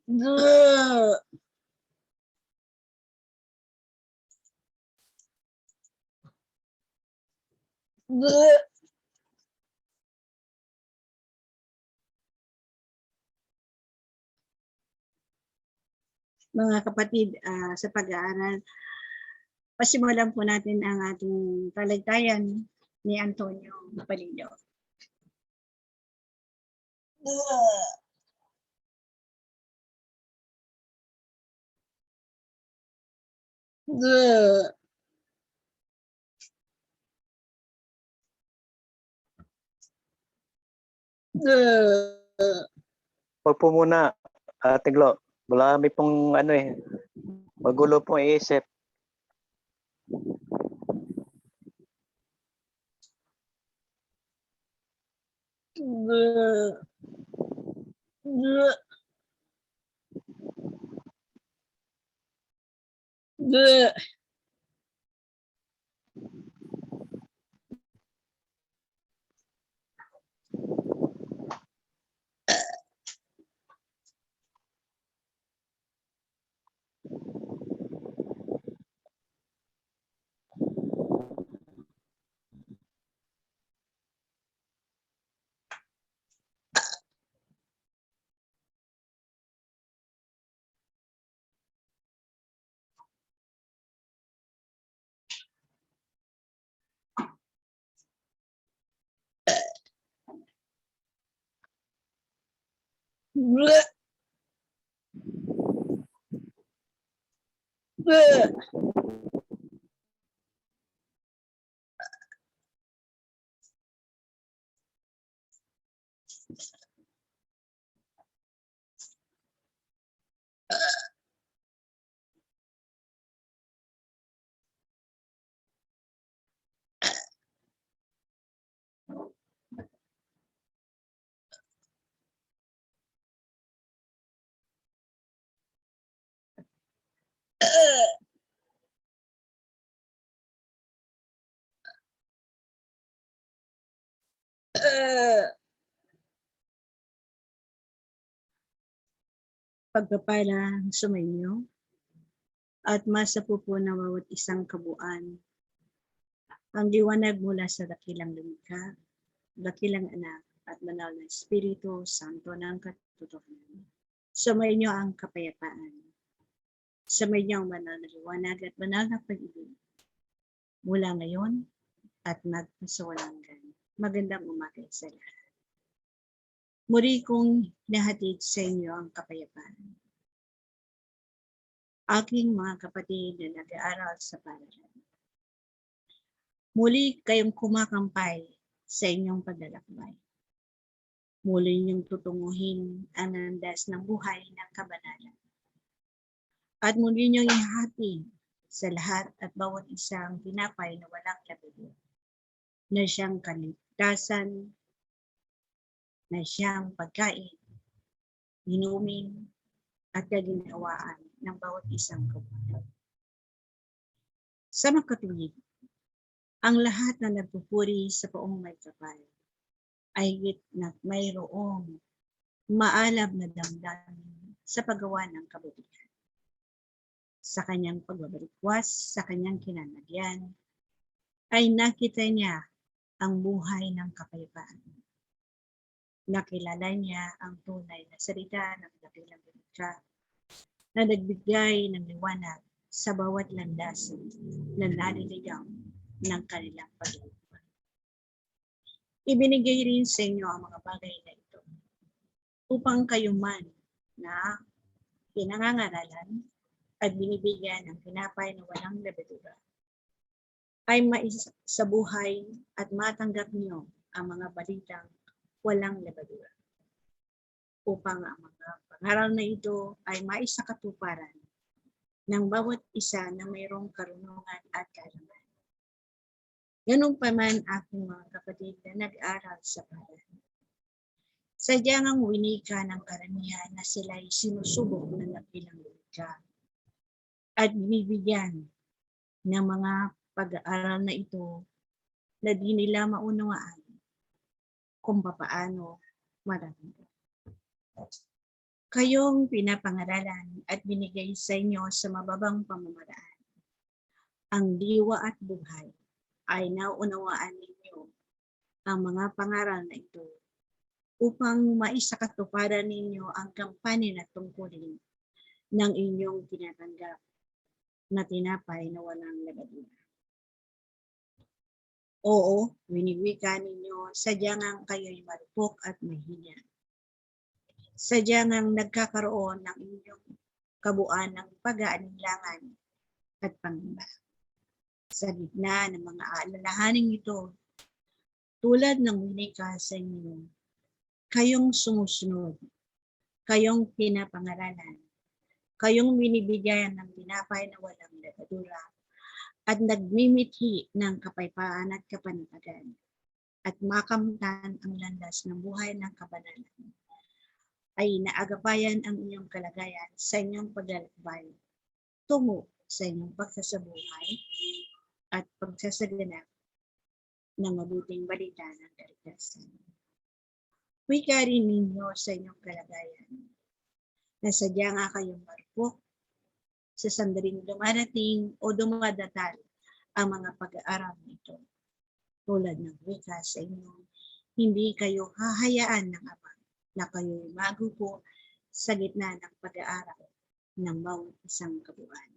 Bleh. Bleh. Mga kapatid, sa pag-aaral, pasimulan po natin ang ating talagtayan ni Antonio Palido. Huwag po muna, Tiglo. Wala kami pong magulo pong iisip. Bleh. Bleh. Pagpapala sumainyo at masapo po ng bawat isang kabuuan ang liwanag mula sa dakilang lumikha, dakilang anak at banal na Espiritu Santo ng katotohanan. Sumainyo ang kapayapaan. Sumainyo ang banal na liwanag at banal na pag-ibig mula ngayon at magpasawalang. Magandang umaga sa lahat. Muli kong nahatid sa inyo ang kapayapaan. Aking mga kapatid na nag-aaral sa paaralan. Muli kayong kumakampay sa inyong paglalakbay. Muli niyong tutunguhin ang landas ng buhay ng kabanalan. At muli niyong ihati sa lahat at bawat isang tinapay na walang labid, na siyang kaligtasan, na siyang pagkain, inumin, at kaginhawaan ng bawat isang kabuhayan. Sa makatuwid, ang lahat na nagpupuri sa Poong May Kapal ay higit na mayroong maalab na damdamin sa paggawa ng kabutihan. Sa kanyang pagbabalikwas, sa kanyang kinanagyan, ay nakita niya ang buhay ng kapayapaan. Nakilala niya ang tunay na salita ng dakilang lumikha na nagbigay ng liwanag sa bawat landas na naliligaw ng kanilang paglalakbay. Ibinigay rin sa inyo ang mga bagay na ito upang kayo man na pinangangaralan at binibigyan ng tinapay na walang labidura ay sa buhay at matanggap niyo ang mga balitang walang labidura upang ang mga pangaral na ito ay maisakatuparan ng bawat isa na mayroong karunungan at kaalaman. Ganun pa man aking mga kapatid na nag-aral sa paaralan. Sadyang ang winika ng karamihan na sila'y sinusubok ng dakilang lumikha at binibigyan ng mga pag-aaral na ito na di nila maunawaan kung papaano maramdaman. kayong pinapangaralan at binigay sa inyo sa mababang pamamaraan. Ang diwa at buhay ay naunawaan ninyo ang mga pangaral na ito upang maisakatuparan ninyo ang kampanin at tungkulin ng inyong tinatanggap na tinapay na walang labadura. Oo, winiwika ninyo, sadyang ang kayo'y marupok at mahina. Sadyang ang nagkakaroon ng inyong kabuuan ng pag-aalinlangan at pangamba. Sa gitna ng mga alalahaning ito, tulad ng winika sa inyo, kayong sumusunod, kayong pinapangaralan, kayong binibigyan ng tinapay na walang labadura, at nagmimithi ng kapayapaan at kapanawagan, at makamtan ang landas ng buhay ng kabanalan, ay naagapayan ang inyong kalagayan sa inyong paglalakbay tungo sa inyong pagsasabuhay at pagsasaganap ng mabuting balita ng kaligtasan. Wika rin ninyo sa inyong kalagayan na sadya nga kayong marupok sa sandaling dumarating o dumadatal ang mga pag-aaral nito. Tulad ng wika sa inyo, hindi kayo hahayaan ng Ama na kayo'y magupo sa gitna ng pag-aaral ng bawat isang kabuuan.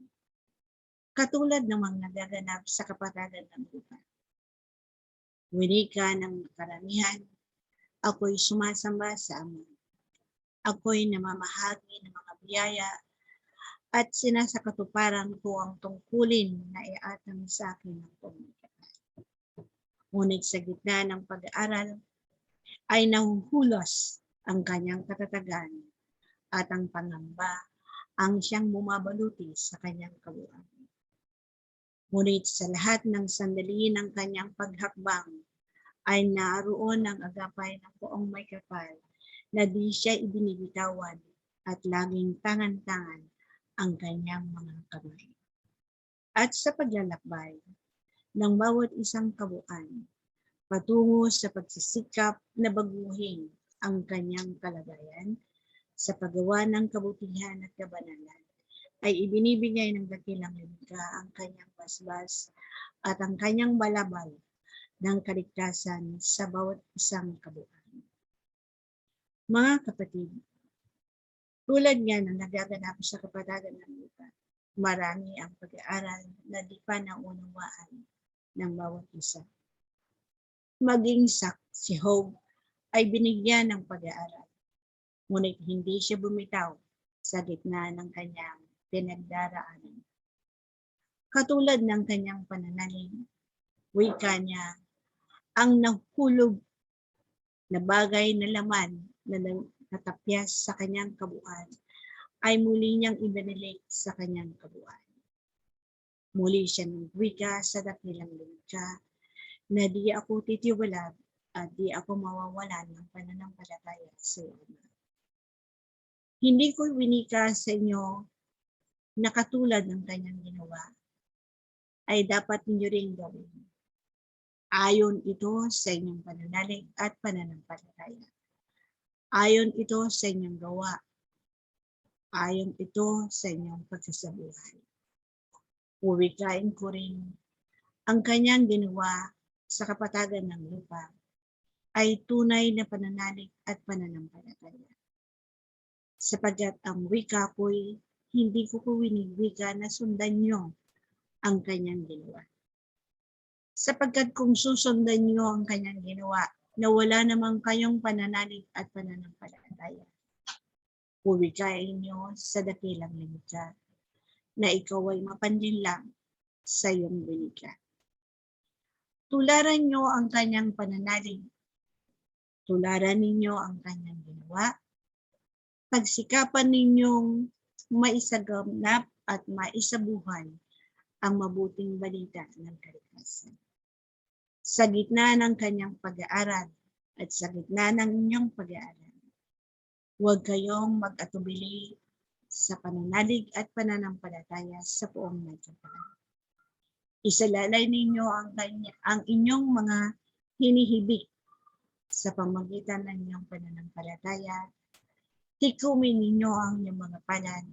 Katulad ng mga nagaganap sa kapatagan ng lupa. Winika ng karamihan, ako'y sumasamba sa Ama. Ako'y namamahagi ng mga biyaya at sinasakatuparan ko ang tungkulin na iatang sa akin ng pamamagitan. Ngunit sa gitna ng pag-aaral ay nahuhulos ang kanyang katatagan at ang pangamba ang siyang bumabaluti sa kanyang kabuuan. Ngunit sa lahat ng sandali ng kanyang paghakbang ay naroon ang agapay ng poong may kapal na di siya ibinibitawan at laging tangan-tangan ang kanyang mga kamay. At sa paglalakbay ng bawat isang kabuuan, patungo sa pagsisikap na baguhin ang kanyang kalagayan sa paggawa ng kabutihan at kabanalan, ay ibinibigay ng dakilang lumika ang kanyang basbas at ang kanyang balabal ng kaligtasan sa bawat isang kabuuan. Mga kapatid, tulad nga ng nagaganap sa kapatagan ng lupa, marami ang pag-aaral na di pa naunawaan ng bawat isa. Maging si Job ay binigyan ng pag-aaral, ngunit hindi siya bumitaw sa gitna ng kanyang pinagdaraanan. Katulad ng kanyang pananalig, wika niya, ang nahulog na bagay na laman na natapyas sa kanyang kabuuan ay muli niyang ibinalik sa kanyang kabuuan. Muli siya nagwika sa dakilang lumika na di ako titiwalag at di ako mawawalan ng pananampalataya sa iyo. Hindi ko winika sa inyo na katulad ng kanyang ginawa ay dapat ninyo ring gawin. Ayon ito sa inyong pananalig at pananampalataya. Ayon ito sa inyong gawa. Ayon ito sa inyong pagsasabuhay. Uwikain ko rin ang kanyang ginawa sa kapatagan ng lupa ay tunay na pananalig at pananampalataya. Sapagkat ang wika ko'y hindi ko winiwika na sundan niyo ang kanyang ginawa. Sapagkat kung susundan niyo ang kanyang ginawa, na wala namang kayong pananalig at pananampalataya. Uwikain niyo sa dakilang lumika na ikaw ay mapansin lang sa iyong winika. Tularan niyo ang kanyang pananalig. Tularan ninyo ang kanyang ginawa. Pagsikapan ninyong maisaganap at maisabuhay ang mabuting balita ng kaligtasan. Sa gitna ng kanyang pag-aaral at sa gitna ng inyong pag-aaral, huwag kayong mag-atubili sa pananalig at pananampalataya sa poong may kapal. Isalalay ninyo ang inyong mga hinihibik sa pamamagitan ng inyong pananampalataya tikumin ninyo ang inyong mga palad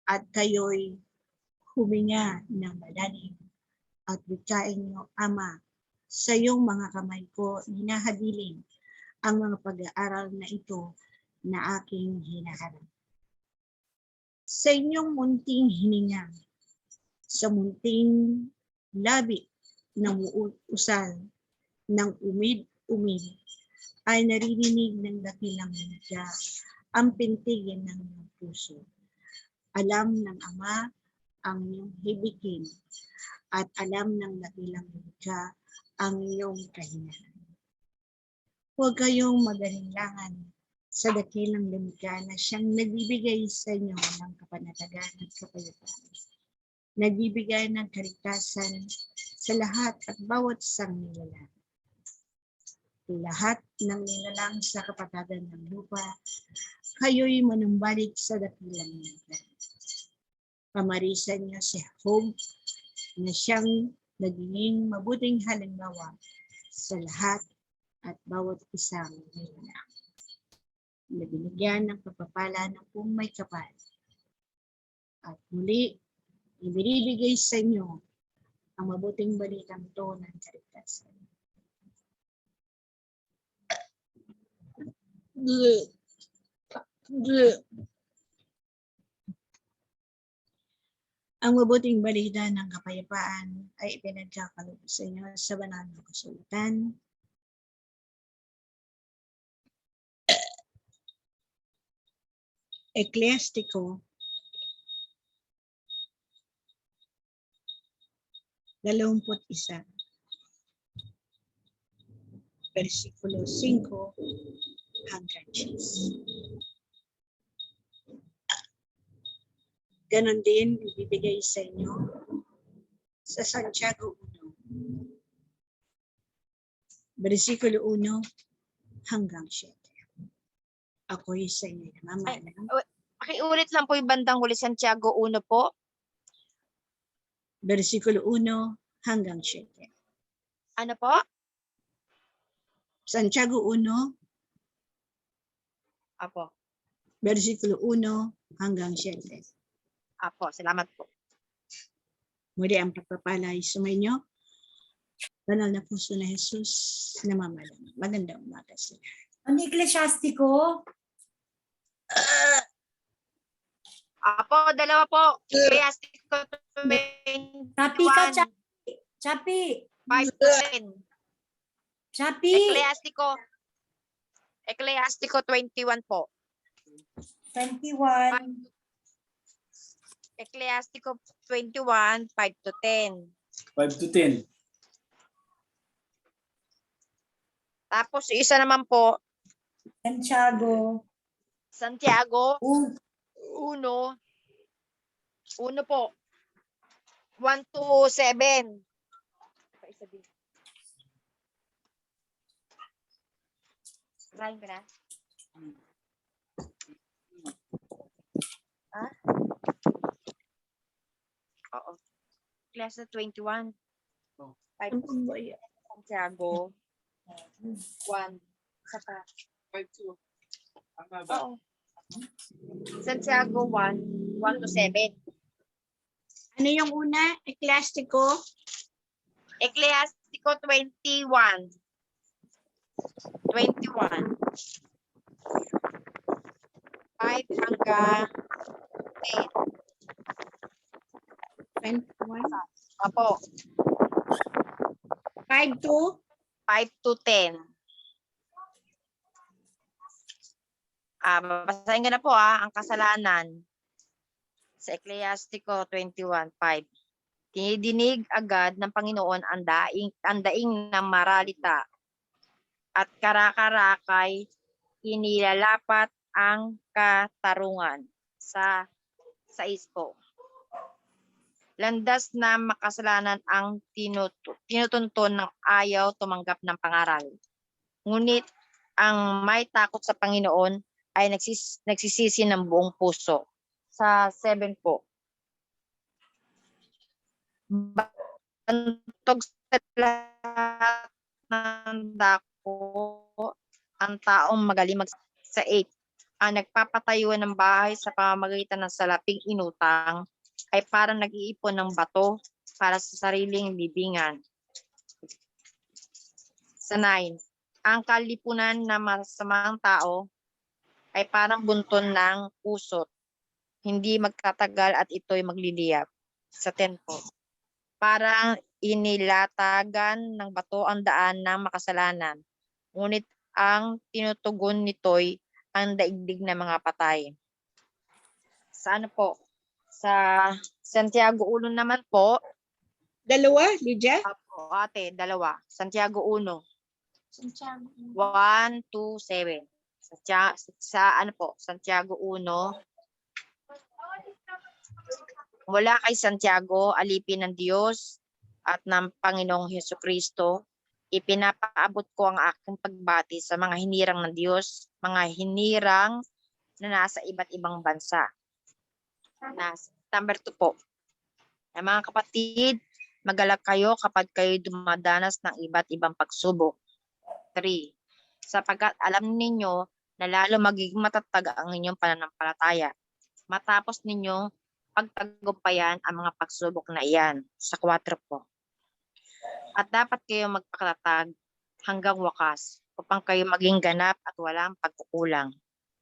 at kayo'y huminga ng malalim at wikain niyo, Ama, sa iyong mga kamay ko hinahabiling ang mga pag-aaral na ito na aking hinaharap. Sa inyong munting hininga, sa munting labi ng usal ng umid-umid, ay naririnig ng dakilang media ang pintigin ng iyong puso. Alam ng Ama ang iyong hibikin at alam ng dakilang media ang iyong kahinaan. Huwag kayong mag-alinlangan sa dakilang lumikha na siyang nagbibigay sa inyo ng kapanatagan at kapayapaan. Nagbibigay ng kaligtasan sa lahat at bawat isang nilalang. Lahat ng nilalang sa kapatagan ng lupa, kayo'y manumbalik sa dakilang lumikha. Pamarisan niyo si Job na siyang naging mabuting halimbawa sa lahat at bawat isang nilalang. Na binigyan ng pagpapala ng kung may kapal. At muli, ibinibigay sa inyo ang mabuting balitang ito ng kaligtasan. Ang mabuting balita ng kapayapaan ay ipinagkakaloob sa inyo sa banal na kasulatan. Eklesiastiko 21, versikulo 5 hanggang 10. Ganon din ibibigay sa inyo sa Santiago 1, versikulo 1 hanggang 7. Ako'y sa inyo namamalang. Pakiulit lang po yung bandang huli, Santiago 1 po. Versikulo 1 hanggang 7. Ano po? Santiago 1, Apo. versikulo 1 hanggang 7. Apo, salamat po. Muli ang pagpapala ay sumainyo. Banal na puso na Jesus, namamalang. Magandang umaga sila. Ang Eklesiastiko, Apo, dalawa po. Ecclesiastes 21, Chapi ka, Chapi. 5 to 10. Chapi. Ecclesiastes 21 po. 21. Ecclesiastes 21, 5 to 10. 5 to 10. Tapos isa naman po, Santiago. Santiago 1 po. 1 to 7. Rain ka na? Ah? Oo. Class 21. Oh. 5 Santiago 1. Saka 5 to. Ang haba. Oo. Santiago 1, 1 to 7. Ano yung una? Eklesiastiko? Ecclesiastes 21. 21. 5 hanggang 10. 21? Apo, 5 to? 5 to 10. Babasahin ko na po ang kasalanan. Sa Ecclesiastes 21, 5. Tinidinig agad ng Panginoon ang daing ng maralita at karakarakay inilalapat ang katarungan sa 6 po. Landas na makasalanan ang tinutunton ng ayaw tumanggap ng pangaral. Ngunit ang may takot sa Panginoon ay nagsisisi ng buong puso. Sa 7 po. Bantog sa lahat ng dako ang taong magaling sa 8. ang nagpapatayo ng bahay sa pamamagitan ng salaping inutang ay parang nag-iipon ng bato para sa sariling libingan. Sa 9, ang kalipunan ng masamang tao ay parang bunton ng usot, hindi magtatagal at ito'y magliliyab. Sa 10 po, parang inilatagan ng bato ang daan ng makasalanan, ngunit ang tinutugon nito'y ang daigdig ng mga patay. Sa ano po? Sa Santiago 1 naman po, Dalawa, Lydia? Opo, ate, dalawa. Santiago 1, Santiago. 1 to 7. Sa ano po, Santiago 1. Mula kay Santiago, alipin ng Diyos at ng Panginoong Hesukristo, ipinapaabot ko ang aking pagbati sa mga hinirang ng Diyos, mga hinirang na nasa iba't ibang bansa. Number 2 po. Mga kapatid, magalak kayo kapag kayo dumadanas ng iba't ibang pagsubok. 3. Sapagkat alam ninyo na lalo magiging matatag ang inyong pananampalataya matapos ninyong pagtagumpayan ang mga pagsubok na iyan. Sa 4 po. At dapat kayo magpakatatag hanggang wakas upang kayo maging ganap at walang pagkukulang.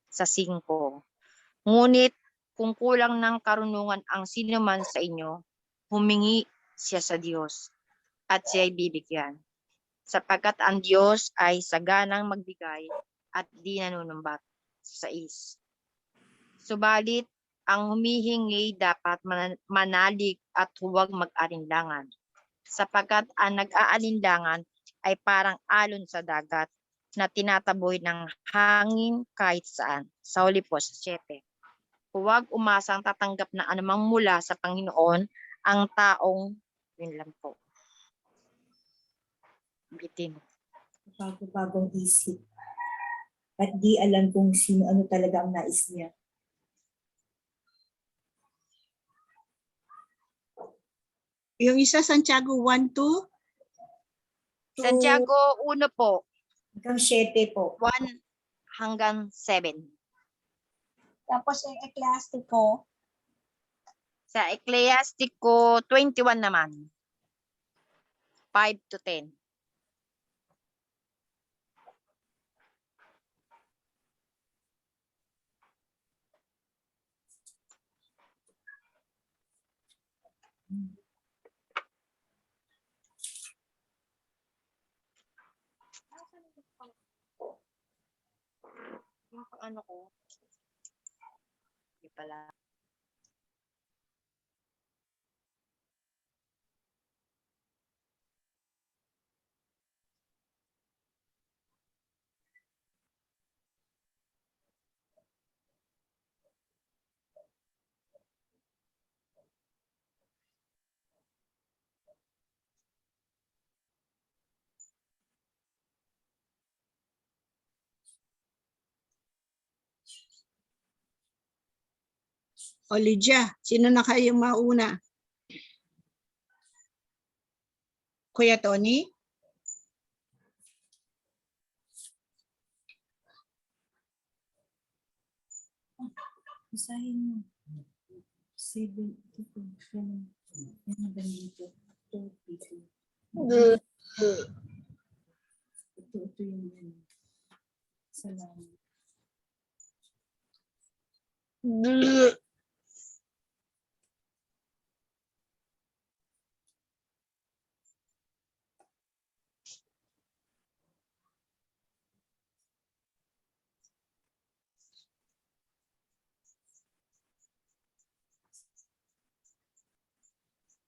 Sa 5. Ngunit kung kulang ng karunungan ang sino man sa inyo, humingi siya sa Diyos at siya'y bibigyan. Sapagkat ang Diyos ay saganang magbigay at di nanunumbat. Sa 6. Subalit, ang humihingi dapat manalig at huwag mag-alinlangan. Sapagkat ang nag-aalinlangan ay parang alon sa dagat na tinataboy ng hangin kahit saan. Sa huli po, sa 7. Huwag umasang tatanggap na anumang mula sa Panginoon ang taong, yun lang po. Bitin. Bago-bagong isip. At di alam kung ano talaga ang nais niya. Yung isa, Santiago 1 to Santiago 1 po, Hanggang 7 po. 1 hanggang 7. Tapos yung Ecclesiastico, Sa Ecclesiastico 21 naman, 5 to 10. Yung ano ko, hindi pala. o Lydia, sino na kayo mauna? Kuya Tony? Isahin mo. 7, ito, yan. Yan na ba dito? Ito yung yan. Salamat.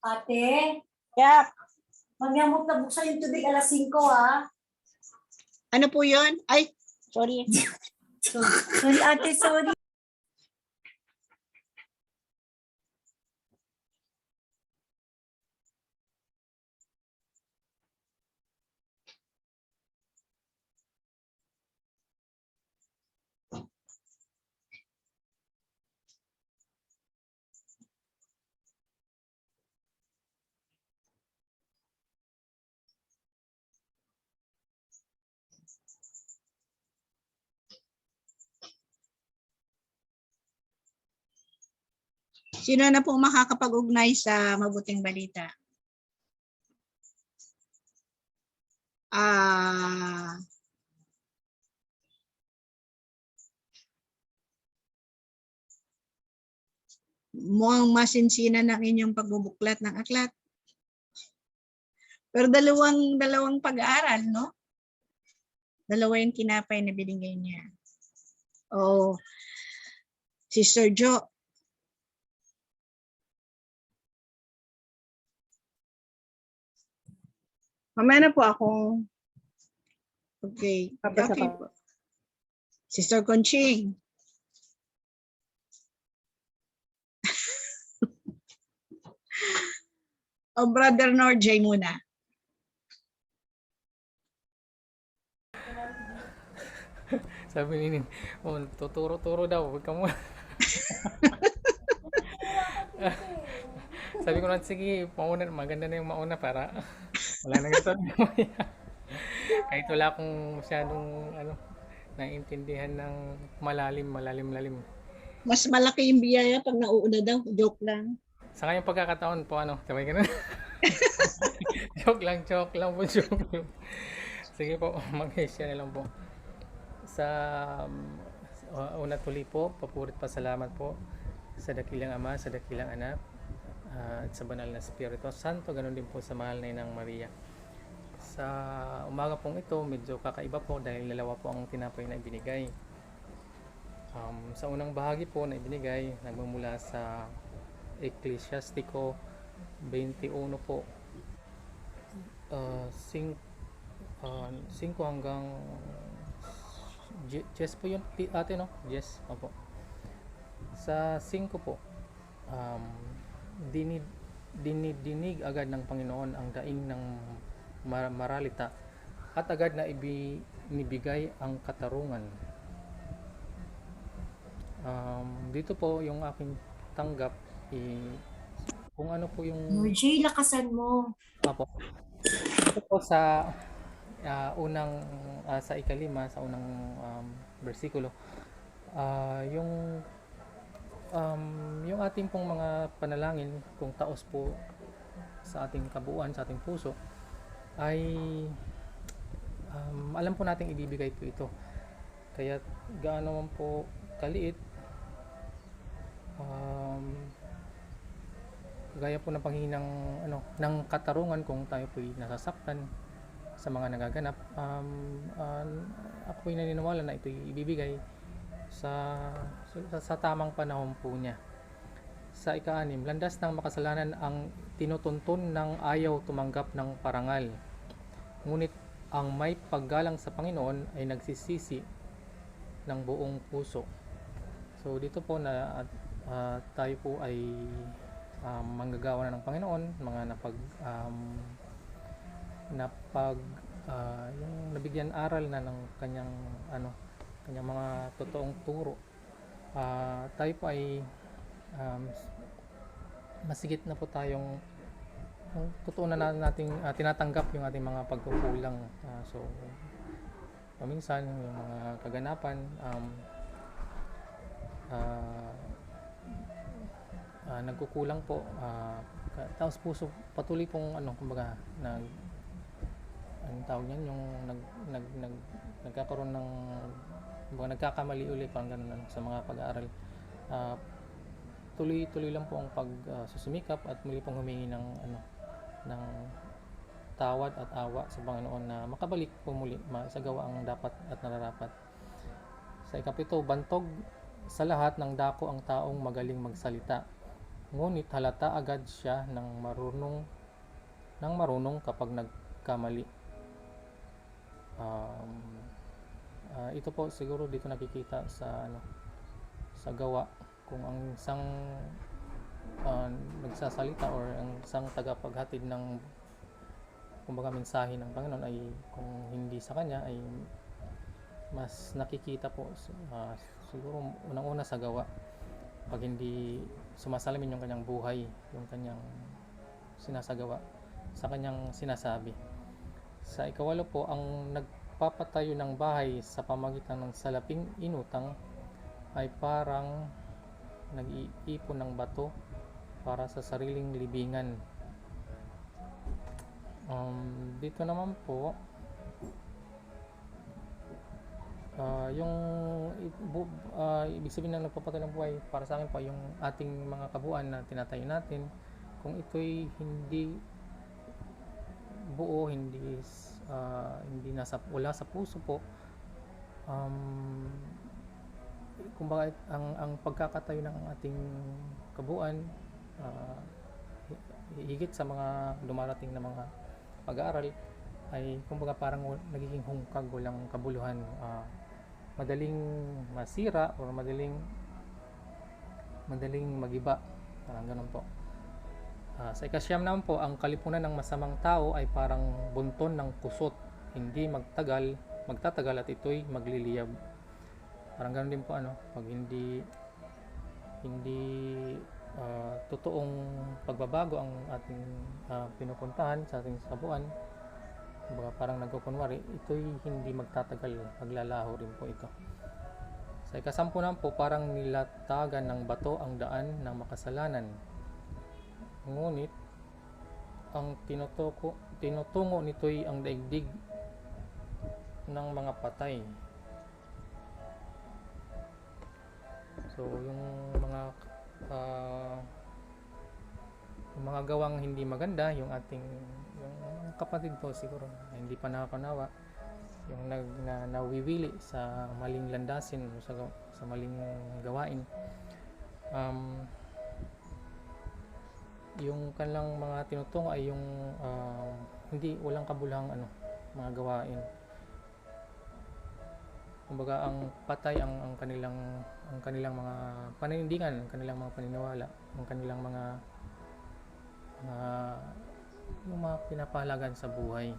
Ate, yeah, magyamot na buksan yung tubig alas 5 ha. Ano po yun? Ay, sorry. Sorry ate, sorry. Sino na po makakapag-ugnay sa mabuting balita? Mukhang masinsinan ng inyong pagbubuklat ng aklat. Pero dalawang pag-aaral, no? Dalawa yung tinapay na binigay niya. Oh, Sister Jo. Mamaya na po ako. Okay. Papasa Okay pa. po. Sister Conching. O Brother Norjay muna. Sabi ni Nin, oh, tuturo-turo daw, huwag ka muna. Sabi ko na, sige, mauna, maganda na yung mauna para wala na ganito. Kahit wala akong masyadong naiintindihan ng malalim. Mas malaki yung biyaya pag nauuna daw. Joke lang. Sa ngayong pagkakataon po, sabay ka na. joke lang po. Sige po, mag-share na lang po. Sa una tuloy po, papurit pasalamat po sa dakilang Ama, sa dakilang Anak, at sa banal na Espiritu Santo, ganun din po sa mahal na Inang Maria. Sa umaga pong ito, medyo kakaiba po dahil dalawa po ang tinapay na ibinigay. Sa unang bahagi po na ibinigay, nagmumula sa Ecclesiastico 21 po, 5 hanggang 10 po yun, ate, no? Yes, opo. Sa 5 po, dinig agad ng Panginoon ang daing ng maralita at agad na ibinibigay ang katarungan. Dito po yung aking tanggap, kung ano po yung Norjay, lakasan mo. Apo. Ito po sa unang sa ikalima, sa unang bersikulo, yung ating pong mga panalangin, kung taos po sa ating kabuuan, sa ating puso, ay alam po nating ibibigay po ito. Kaya gaano man po kaliit, gaya po ng panghinang ng katarungan, kung tayo po'y nasasaktan sa mga nagaganap, ako po'y naniniwala na ito'y ibibigay sa tamang panahon po niya. Sa ika-6, landas ng makasalanan ang tinutuntun ng ayaw tumanggap ng parangal. Ngunit ang may paggalang sa Panginoon ay nagsisisi ng buong puso. So dito po na tayo po ay manggagawa na ng Panginoon, mga yung nabigyan aral na ng kanyang mga totoong turo. Tayo po ay masigit na po tayong totoo na nating tinatanggap yung ating mga pagkukulang. So paminsan yung mga kaganapan, nagkukulang po, taos puso patuloy pong kumbaga anong tawag niyan, yung nagkakaroon ng nagkakamali ulit, parang ganun sa mga pag-aaral. Tuloy lang po ang pagsusumikap at muli pong humingi ng tawad at awa sa Panginoon na makabalik po muli, maisagawa ang dapat at nararapat. Sa ika-7, bantog sa lahat ng dako ang taong magaling magsalita, ngunit halata agad siya ng marunong kapag nagkamali. Ito po siguro dito nakikita sa gawa, kung ang isang nagsasalita or ang isang tagapaghatid ng kumbaga mensahe ng Panginoon ay kung hindi sa kanya, ay mas nakikita po siguro unang-una sa gawa, pag hindi sumasalamin yung kanyang buhay, yung kanyang sinasagawa sa kanyang sinasabi. Sa ika-8 po, ang nagpapatayo ng bahay sa pamagitan ng salaping inutang ay parang nag-iipon ng bato para sa sariling libingan. Dito naman po, yung ibig sabihin na nagpapatay ng buhay para sa akin po yung ating mga kabuuan na tinatayo natin, kung ito'y hindi buo, hindi wala sa puso po, kumbaga ang pagkakatayo ng ating kabuuan, higit sa mga dumarating na mga pag-aaral, ay kumbaga parang nagiging hungkag, walang kabuluhan, madaling masira o madaling magiba, parang ganun po. Sa ikasyam naman po, ang kalipunan ng masamang tao ay parang bunton ng kusot, hindi magtatagal at ito'y magliliyab. Parang ganun din po pag hindi totoong pagbabago ang ating pinupuntahan sa ating kabuuan, kumbaga parang nagkukunwari, ito'y hindi magtatagal, maglalaho rin po ito. Sa ikasampu naman po, parang nilatagan ng bato ang daan ng makasalanan, ngunit ang tinutungo nito'y ang daigdig ng mga patay. So yung mga gawang hindi maganda, yung mga kapatid po siguro na hindi pa nakakanawa, yung nawiwili sa maling landasin, sa maling gawain, yung kanilang mga tinutungo ay yung walang kabuluhang mga gawain. Kumbaga ang patay ang kanilang mga paninindigan, ang kanilang mga paniniwala, ang kanilang mga yung mga pinapahalagan sa buhay.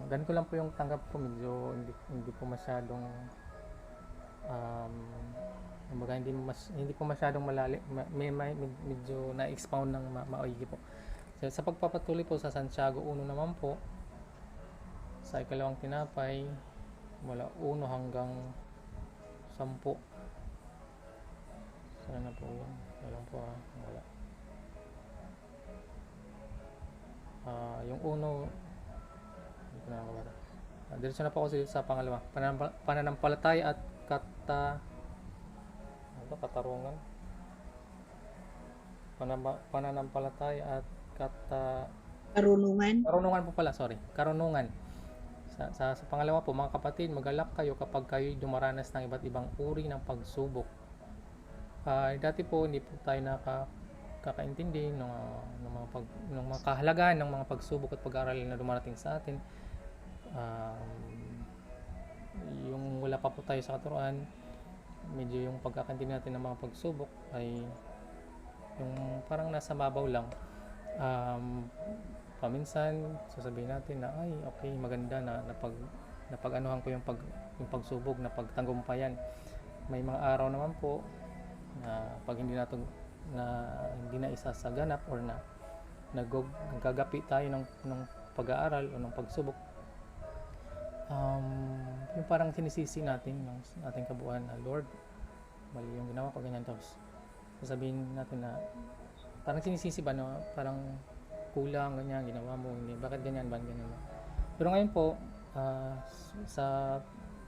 Ganito lang po yung tanggap ko, medyo hindi po masyadong kumbaga hindi po masyadong malalim, medyo na-expound ng maigi po. Sa pagpapatuloy po sa Santiago 1 naman po, sa ikalawang tinapay, mula 1 hanggang 10. Sana na po yun. Wala po wala. Yung 1, hindi ko na nakabara. Diretso na po ako sa pangalawa. Pananampalataya at katarungan. Pananampalataya at karunungan po pala, sorry. Karunungan. Sa pangalawa po, mga kapatid, magalak kayo kapag kayo dumaranas ng iba't ibang uri ng pagsubok. Dati po hindi po tayo kakaintindi ng mga kahalagahan ng mga pagsubok at pag-aaral na dumarating sa atin. Yung wala pa po tayo sa katuruan, medyo yung pagkakaintindi natin ng mga pagsubok ay yung parang nasa mabaw lang. Paminsan sasabihin natin na ay okay, maganda na napag-anuhan ko yung pagsubok, na pagtanggumpayan. May mga araw naman po na pag hindi na isasaganap or na nagagapi tayo ng pag-aaral o ng pagsubok, yung parang sinisisi natin yung ating kabuuan na Lord, mali yung ginawa ko, ganyan. Tapos sasabihin natin na parang sinisisi ba, no? Parang kulang, ganyan, ginawa mo, hindi, bakit ganyan. Pero ngayon po, sa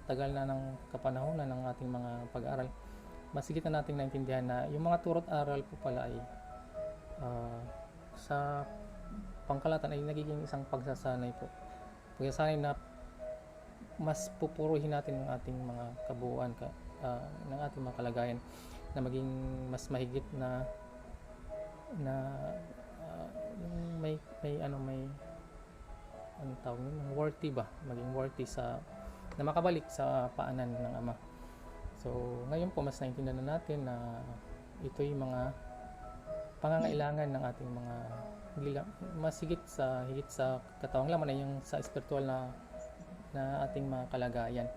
tagal na ng kapanahonan ng ating mga pag-aaral, masigit na nating naintindihan na yung mga turo't aral po pala ay sa pangkalatan ay nagiging isang pagsasanay po. Pagsasanay na mas pupuruhin natin ang ating mga kabuuan, ng ating mga kalagayan, na maging mas mahigit na may tawag nyo, worthy ba, maging worthy na makabalik sa paanan ng Ama. So ngayon po mas naintindihan na natin na ito yung mga pangangailangan ng ating mga mas higit sa katawang laman, ay yung sa spiritual na ating mga kalagayan,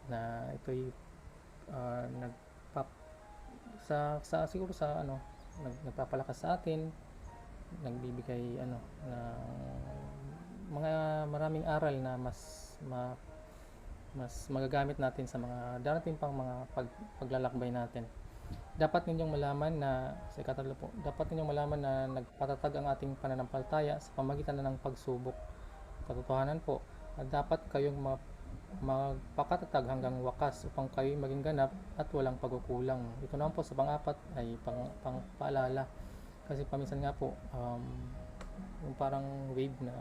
na ito'y siguro sa nagpapalakas sa atin, nagbibigay ng mga maraming aral na mas magagamit natin sa mga darating pang mga paglalakbay natin. Dapat ninyong malaman na, sa ikatatlo po, dapat ninyong malaman na nagpatatag ang ating pananampalataya sa pamagitan na ng pagsubok. Katotohanan po, dapat kayong magpakatatag hanggang wakas upang kayo maging ganap at walang pagkukulang. Ito naman po sa pang-apat ay paalala. Kasi paminsan nga po, yung parang wave na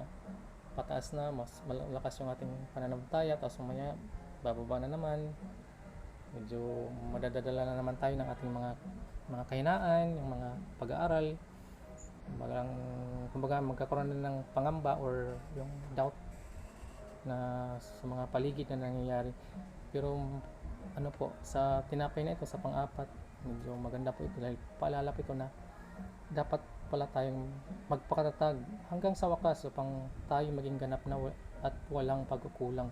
pataas na, mas malakas yung ating pananampalataya, tapos mamaya bababa na naman. Medyo madadadala na naman tayo ng ating mga kahinaan, yung mga pag-aaral. Kumbaga magkakaroon na ng pangamba or yung doubt na sa mga paligid na nangyayari. Pero ano po, sa tinapay na ito, sa pang-apat, medyo maganda po ito dahil paalala po ito na dapat pala tayong magpakatatag hanggang sa wakas upang tayo maging ganap na at walang pagkukulang.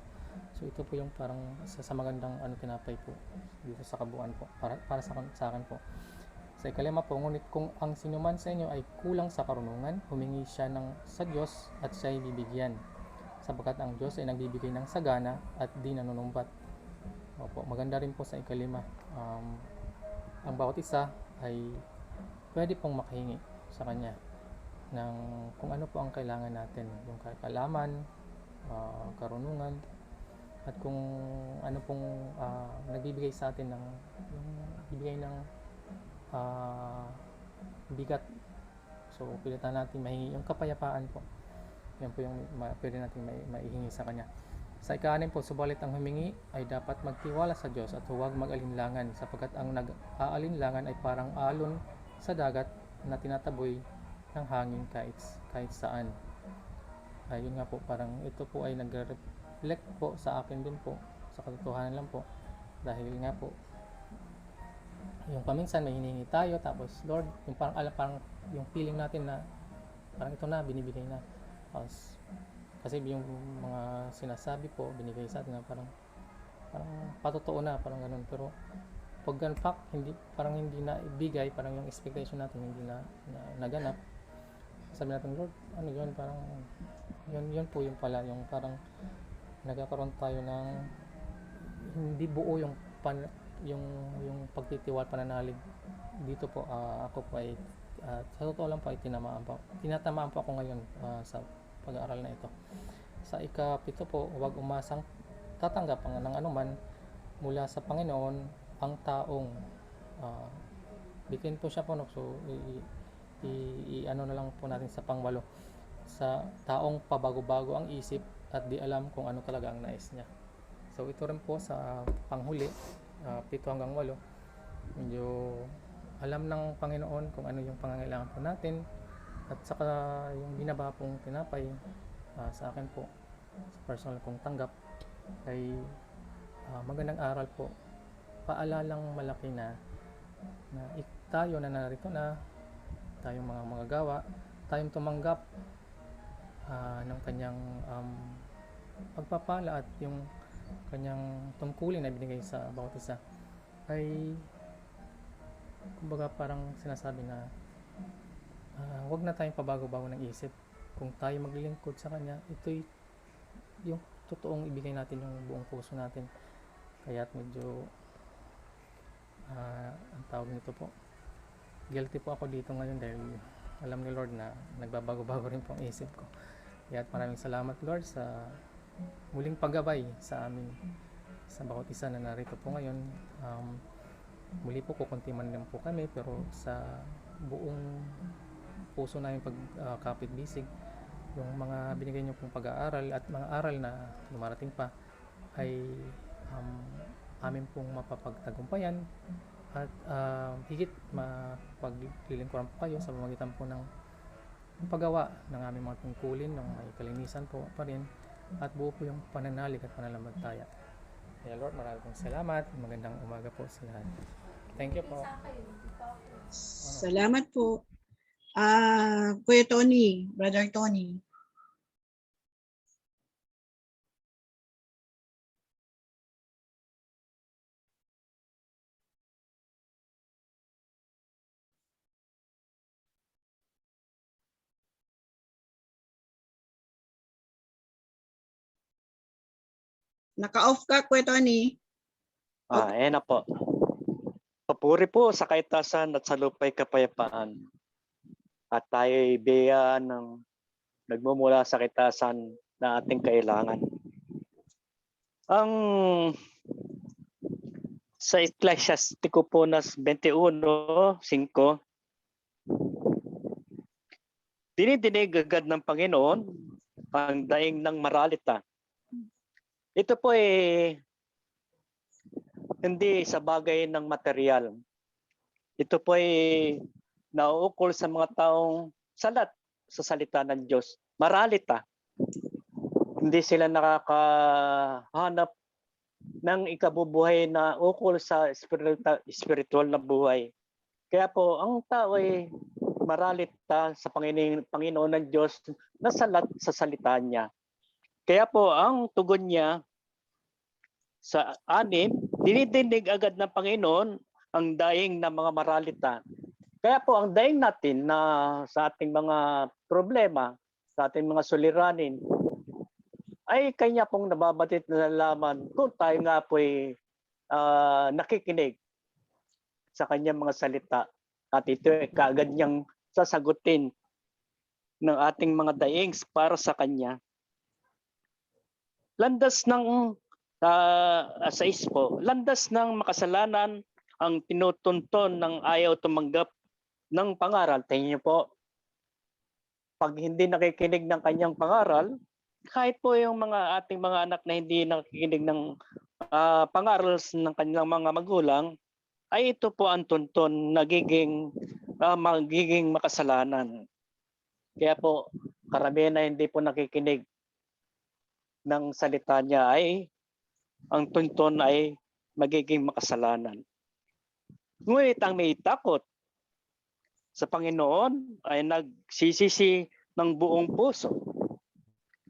So ito po yung parang sa magandang tinapay po dito sa kabuuan po para sa akin po. Sa ikalima po, ngunit kung ang sinuman sa inyo ay kulang sa karunungan, humingi siya sa Diyos at siya ay bibigyan, sapagkat ang Diyos ay nagbibigay ng sagana at di nanunumbat. Opo, maganda rin po sa ikalima. Ang bawat isa ay pwede pong makahingi sa Kanya ng kung ano po ang kailangan natin, yung kaalaman, karunungan, at kung ano pong nagbibigay sa atin ng bibigay ng bigat. So pilitan natin mahingi yung kapayapaan po. Yan po yung pwede natin maihingi sa Kanya. Sa ika-6 po, subalit ang humingi ay dapat magtiwala sa Diyos at huwag mag-alinlangan, sapagkat ang nag-aalinlangan ay parang alon sa dagat na tinataboy ng hangin kahit saan. Ayun nga po, parang ito po ay nagre-reflect po sa akin din po, sa katotohanan lang po, dahil nga po yung paminsan may hinihingi tayo, tapos Lord, yung parang yung feeling natin na parang ito na, binibigay na. Kasi yung mga sinasabi po, binigay sa atin na parang patotoo na, parang ganun. Pero pag parang hindi na ibigay, parang yung expectation natin hindi na naganap. Sabi natin, Lord, ano yun, parang yun po yung pala, yung parang nagkakaroon tayo ng hindi buo yung pagtitiwala, pananalig dito po. Ako po ay sa totoo lang po ay tinatamaan po ako ngayon sa pag-aaral na ito. Sa ika-7 po, huwag umasang tatanggap ng anuman mula sa Panginoon ang taong bitin po siya po, no? So ano na lang po natin sa pang-8, sa taong pabago-bago ang isip at di alam kung ano talaga ang nais niya. So ito rin po sa panghuli, 7 hanggang 8, medyo alam ng Panginoon kung ano yung pangangailangan po natin, at saka yung binaba pong tinapay sa akin po, sa personal kong tanggap, ay magandang aral po, paalalang malaki na tayo na narito na, tayong mga magagawa, tayong tumanggap ng kanyang pagpapala at yung kanyang tungkulin na binigay sa bawat isa, ay kumbaga parang sinasabi na huwag na tayong pabago-bago ng isip. Kung tayo maglilingkod sa Kanya, ito'y yung totoong ibigay natin yung buong puso natin. Kaya't medyo ang tawag nito po, guilty po ako dito ngayon dahil alam ni Lord na nagbabago-bago rin po ang isip ko. Kaya't maraming salamat, Lord, sa muling paggabay sa amin, sa bawat isa na narito po ngayon. Muli po, kukunti man lang po kami, pero sa buong puso namin pagkapit-bisig, yung mga binigay niyo pong pag-aaral at mga aral na dumarating pa ay amin pong mapapagtagumpayan at higit mapaglilingkuran po kayo sa pamamagitan po ng paggawa ng aming mga tungkulin ng may kalinisan po pa rin, at buo po yung pananalig at pananampalataya. Kaya Lord, maraming salamat. Magandang umaga po sa lahat. Thank you po. Salamat po. Kuya Tony, Brother Tony. Naka-off ka, Kuya Tony. Ayan na po. Papuri po sa kaitasan at sa lupay kapayapaan. At tayo'y biyayaan ng nagmumula sa kaitasan na ating kailangan. Ang sa Ecclesiastico po na 21:5, dinidinig agad ng Panginoon ang daing ng maralita. Ito po hindi sa bagay ng material. Ito po nauukol sa mga taong salat sa salita ng Diyos. Maralita. Hindi sila nakakahanap ng ikabubuhay na ukol sa spiritual na buhay. Kaya po, ang tao ay maralita sa Panginoon ng Diyos na salat sa salita niya. Kaya po, ang tugon niya sa 6, dinidinig agad ng Panginoon ang daing ng mga maralita. Kaya po, ang daing natin na sa ating mga problema, sa ating mga suliranin, ay kanya pong nababatid na nalaman kung tayo nga po nakikinig sa kanyang mga salita. At ito kaagad niyang sasagutin ng ating mga daings para sa kanya. Landas ng sa ispo, landas ng makasalanan ang tinutunton ng ayaw tumanggap ng pangaral. Tingnan niyo po, pag hindi nakikinig ng kanyang pangaral, kahit po yung ating mga anak na hindi nakikinig ng pangaral ng kanilang mga magulang, ay ito po ang tunton magiging makasalanan. Kaya po, karamihan na hindi po nakikinig ng salita niya ay ang tunton ay magiging makasalanan. Ngunit ang may takot sa Panginoon ay nagsisisi ng buong puso.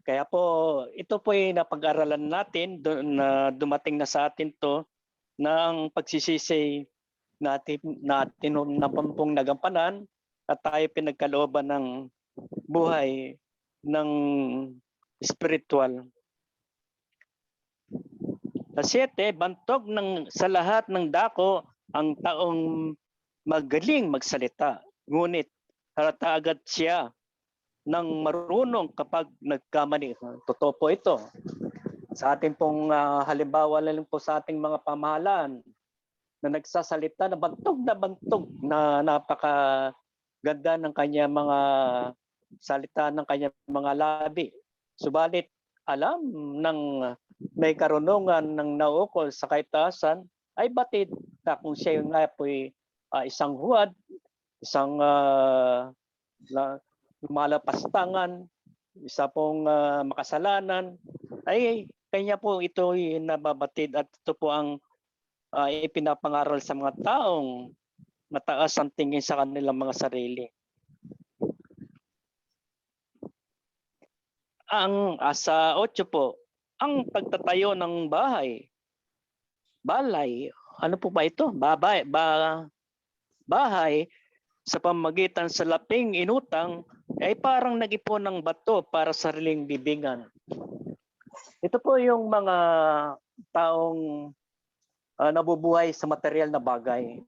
Kaya po, ito po ay napag-aralan natin na dumating na sa atin to na ang pagsisisi natin na pampong nagampanan at tayo pinagkalooban ng buhay ng spiritual. Sa 7, bantog sa lahat ng dako ang taong magaling magsalita. Ngunit harata agad siya ng marunong kapag nagkamali. Totoo po ito. Sa ating pong halimbawa lang po sa ating mga pamahalaan na nagsasalita na bantog na napakaganda ng kanya mga salita ng kanya mga labi. Subalit alam ng may karunungan ng naukol sa kaitasan ay batid na kung siya nga po isang huwad, isang lumalapastangan, isa pong makasalanan, ay kanya po ito nababatid at ito po ang ipinapangaral sa mga taong mataas ang tingin sa kanilang mga sarili. Ang sa 8 po, ang pagtatayo ng balay, ano po ba ito? Bahay sa pamagitan sa laping inutang ay parang nag-ipon ng bato para sa sariling bibingan. Ito po yung mga taong nabubuhay sa material na bagay.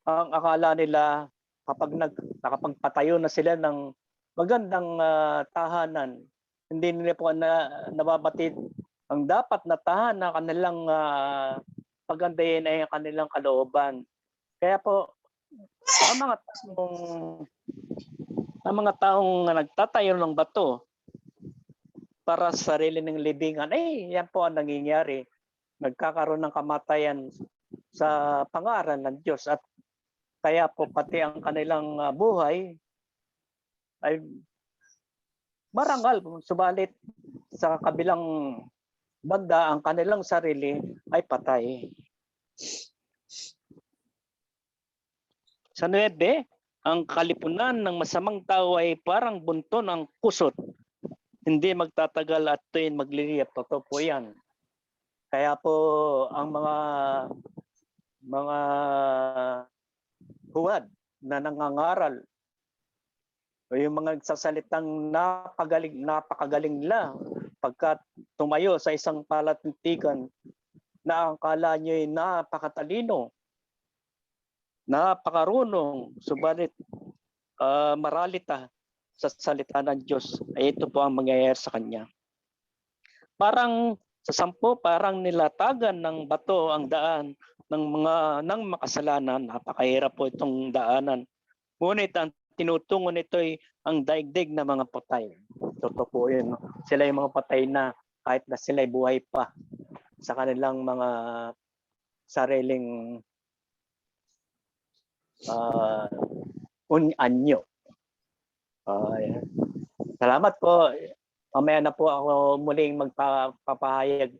Ang akala nila kapag nakapagpatayo na sila ng magandang tahanan, hindi nila po nababatid ang dapat na tahanan na kanilang pagandahin ay ang kanilang kalooban. Kaya po, ang mga taong nagtatayo ng bato para sa sarili ng libingan, yan po ang nangyayari. Nagkakaroon ng kamatayan sa pangaral ng Diyos at kaya po pati ang kanilang buhay ay marangal, subalit sa kabilang banda ang kanilang sarili ay patay. Sa 9, ang kalipunan ng masamang tao ay parang bunton ng kusot. Hindi magtatagal at tuwing magliliyap. Totoo po yan. Kaya po ang mga huwad na nangangaral o yung mga nagsasalitang napakagaling nila pagkat tumayo sa isang palatintikan na ang kala nyo ay napakatalino, napakarunong, subalit maralita sa salita ng Diyos, ay ito po ang mangyayari sa kanya. Parang sa 10, parang nilatagan ng bato ang daan ng makasalanan. Napakahirap po itong daanan. Ngunit ang tinutungo nito ay ang daigdig ng mga patay. Totoo po yun. Sila yung mga patay na kahit na sila ay buhay pa sa kanilang mga sariling anyo. Yan. Salamat po. Mamaya na po ako muling magpapahayag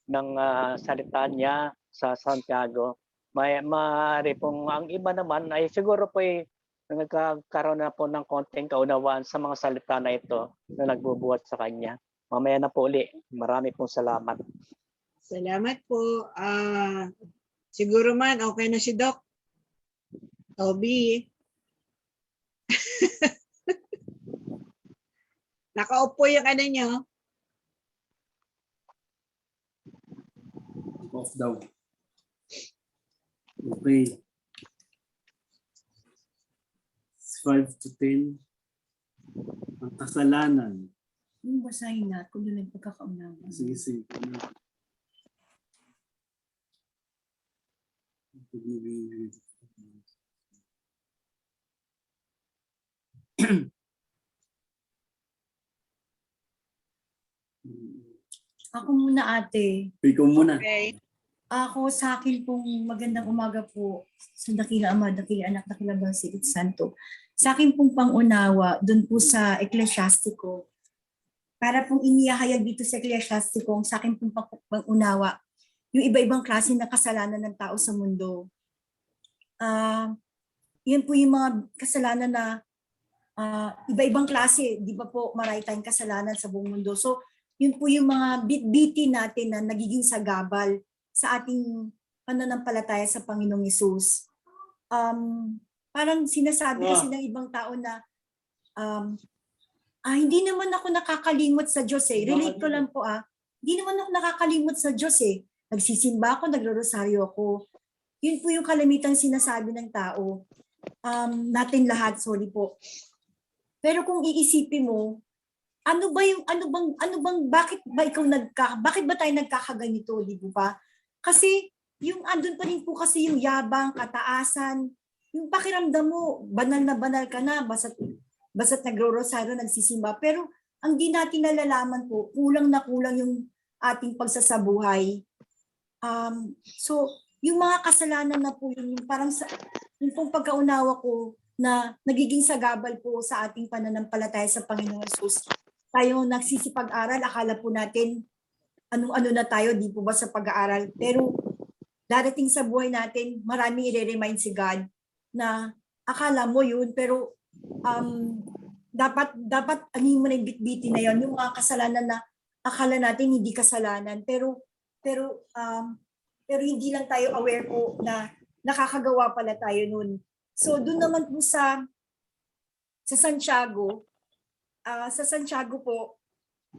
ng salita niya sa Santiago. Maaari pong ang iba naman ay siguro po ay nagkakaroon na po ng konting kaunawaan sa mga salita na ito na nagbubuhat sa kanya. Mamaya na po uli. Marami pong salamat. Salamat po. Siguro man, okay na si Doc. Toby. Nakaupo yung ano nyo. Off daw. Okay. 5 to 10. Ang kasalanan. Yung basahin na kung doon nagpagkakaunawa. Sige, sige. Ako muna ate. Ikaw muna. Okay. Ako sa akin pong magandang umaga po sa dakila Ama, dakila Anak, dakila Espiritu Santo. Sa akin pong pangunawa doon po sa Eklesiastiko. Para pong inihahayag dito sa Eklesiastiko, sa akin pong pangunawa, yung iba-ibang klase ng kasalanan ng tao sa mundo. Yun po yung mga kasalanan na iba-ibang klase, di ba po marami tayong kasalanan sa buong mundo. So yun po yung mga bit-biti natin na nagiging sagabal sa ating pananampalataya sa Panginoong Hesus. Parang sinasabi kasi ng ibang tao na hindi naman ako nakakalimot sa Diyos eh. Relate ko lang po hindi naman ako nakakalimot sa Diyos eh. Nagsisimba ako, nagro-rosaryo ako. Yun po yung kalamitang sinasabi ng tao. Natin lahat, sorry po. Pero kung iisipin mo, bakit ba tayo nagkakaganito, di ba? Kasi yung andun pa rin po kasi yung yabang, kataasan, yung pakiramdam mo, banal na banal ka na, basta't nagro-rosaryo, nagsisimba. Pero ang di natin nalalaman po, kulang na kulang yung ating pagsasabuhay. So, yung mga kasalanan na po yun, yung parang yung pong pagkaunawa ko na nagiging sagabal po sa ating pananampalataya sa Panginoong Hesus. Tayo nagsisipag-aral, akala po natin anong-ano na tayo, di po ba sa pag-aaral. Pero darating sa buhay natin, maraming i-remind si God na akala mo yun, pero dapat anin mo na yung bit-biti na yun, yung mga kasalanan na akala natin hindi kasalanan, pero hindi lang tayo aware po na nakakagawa pala tayo nun. So doon naman po sa Santiago, po,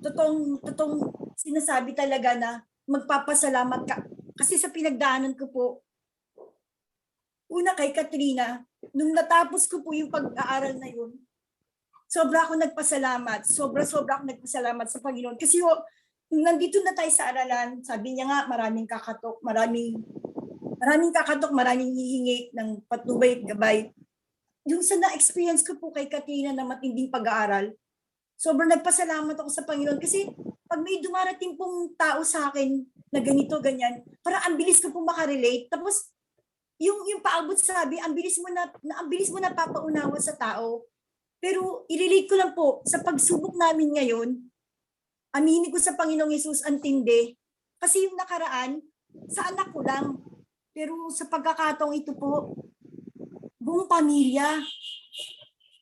totoong sinasabi talaga na magpapasalamat ka. Kasi sa pinagdaanan ko po, una kay Katrina, nung natapos ko po yung pag-aaral na yun, sobra ako nagpasalamat. Sobra ako nagpasalamat sa Panginoon. Kasi nung nandito na tayo sa aralan, sabi niya nga, maraming kakatok, maraming hihingi ng patnubay at gabay. Yung sa na-experience ko po kay Katrina na matinding pag-aaral, sobrang nagpasalamat ako sa Panginoon kasi pag may dumarating pong tao sa akin na ganito, ganyan, parang ang bilis ko pong makarelate. Tapos, yung paabot sabi, ang bilis mo na papaunawa sa tao. Pero, i-relate ko lang po, sa pagsubok namin ngayon, aminin ko sa Panginoong Hesus ang tindi. Kasi yung nakaraan, sa anak ko lang. Pero sa pagkakataong ito po, buong pamilya.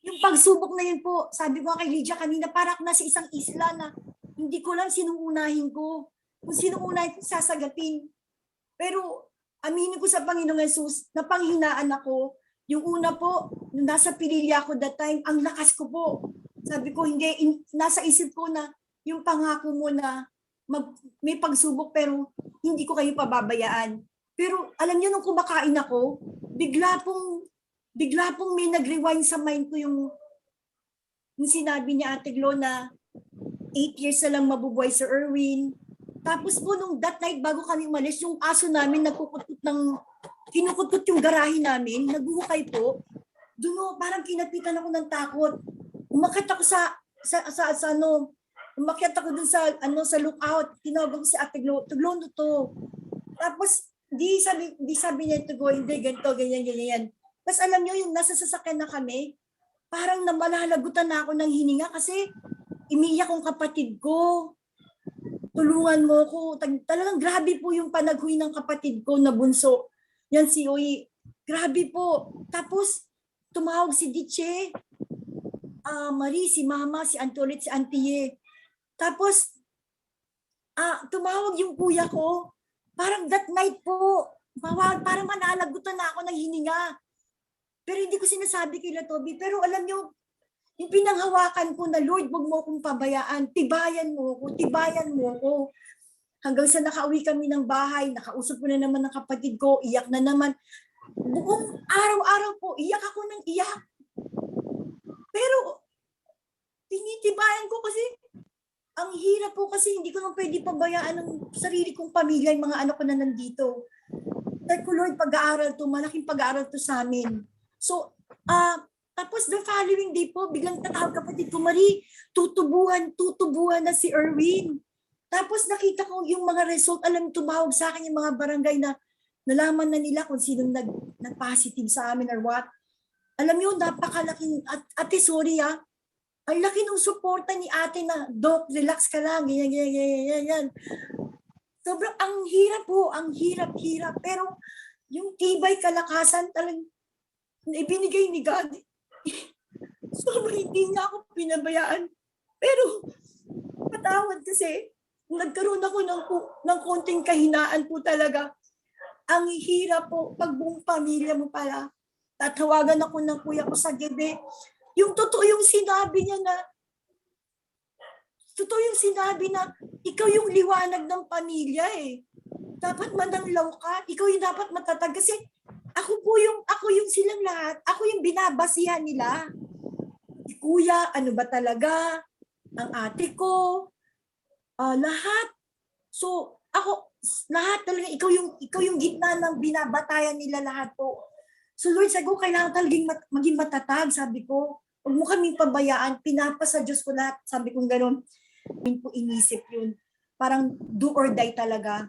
Yung pagsubok na yun po, sabi ko kay Lydia kanina, parang nasa isang isla na hindi ko lang sinong unahin ko. Kung sinong unahin ko, sasagatin. Pero aminin ko sa Panginoong Hesus, napanghinaan ako. Yung una po, nasa Pililya ako that time, ang lakas ko po. Sabi ko, hindi, nasa isip ko na yung pangako mo na may pagsubok pero hindi ko kayo pababayaan. Pero alam niyo nung kumakain ako, bigla pong may nag-rewind sa mind ko yung sinabi ni Ate Glo na 8 years na lang mabubuhay si Erwin. Tapos po nung that night bago kami umalis, yung aso namin kinukutkot yung garahe namin, nagbuhukay po. Doon parang kinapitan ako ng takot. Umakyat ako umakyat ako dun sa lookout. Tinawag ko si Ate Glo, Glo no to. Tapos di sabi niya to go, hindi ganito, ganyan. Tapos alam niyo yung nasa sasakyan na kami, parang namalalagutan na ako ng hininga kasi imiyak kong kapatid ko. Tulungan mo ko. Talagang grabe po yung panaghuy ng kapatid ko na bunso. Yan si Oy. Grabe po. Tapos tumawag si Diche, Marie, si Mama, si Antoinette, si Auntie. Tapos tumawag yung kuya ko. Parang that night po, parang manalagutan na ako ng hininga. Pero hindi ko sinasabi kay Toby. Pero alam nyo, yung pinanghawakan ko na, Lord, wag mo akong pabayaan. Tibayan mo ako. Hanggang sa nakauwi kami ng bahay, nakausap ko na naman ng kapatid ko, iyak na naman. Buong araw-araw po, iyak ako ng iyak. Pero, tinitibayan ko kasi, ang hirap po kasi hindi ko nang pwede pabayaan ng sarili kong pamilya, yung mga anak ko na nandito. Dahil ko, Lord, pag-aaral to, malaking pag-aaral to sa amin. So, tapos the following day po, biglang tatawag kapatid ko, Marie, tutubuhan na si Erwin. Tapos nakita ko yung mga result, tumawag sa akin yung mga barangay na nalaman na nila kung sinong nag-positive sa amin or what. Alam niyo, napakalaking, ate, sorry ang laki ng suporta ni ate na, Doc, relax ka lang, ganyan. Sobrang, ang hirap. Pero, yung tibay kalakasan talagang ibinigay ni God. Sobrang hindi niya ako pinabayaan. Pero, patawad kasi, nagkaroon ako ng konting kahinaan po talaga. Ang hirap po, pag buong pamilya mo pala, tatawagan ako ng kuya ko sa gabi. Yung totoo yung sinabi niya na, ikaw yung liwanag ng pamilya eh. Dapat mananglaw ka, ikaw yung dapat matatag. Kasi ako yung silang lahat, ako yung binabasihan nila. Kuya, ano ba talaga? Ang ate ko, lahat. So, lahat talaga, ikaw yung gitna ng binabatayan nila lahat po. So Lord, sabi ko, kailangan talagang maging matatag, sabi ko. Huwag mo kaming pabayaan, pinapasa Diyos ko lahat, sabi kong gano'n. Hindi ko inisip yun. Parang do or die talaga.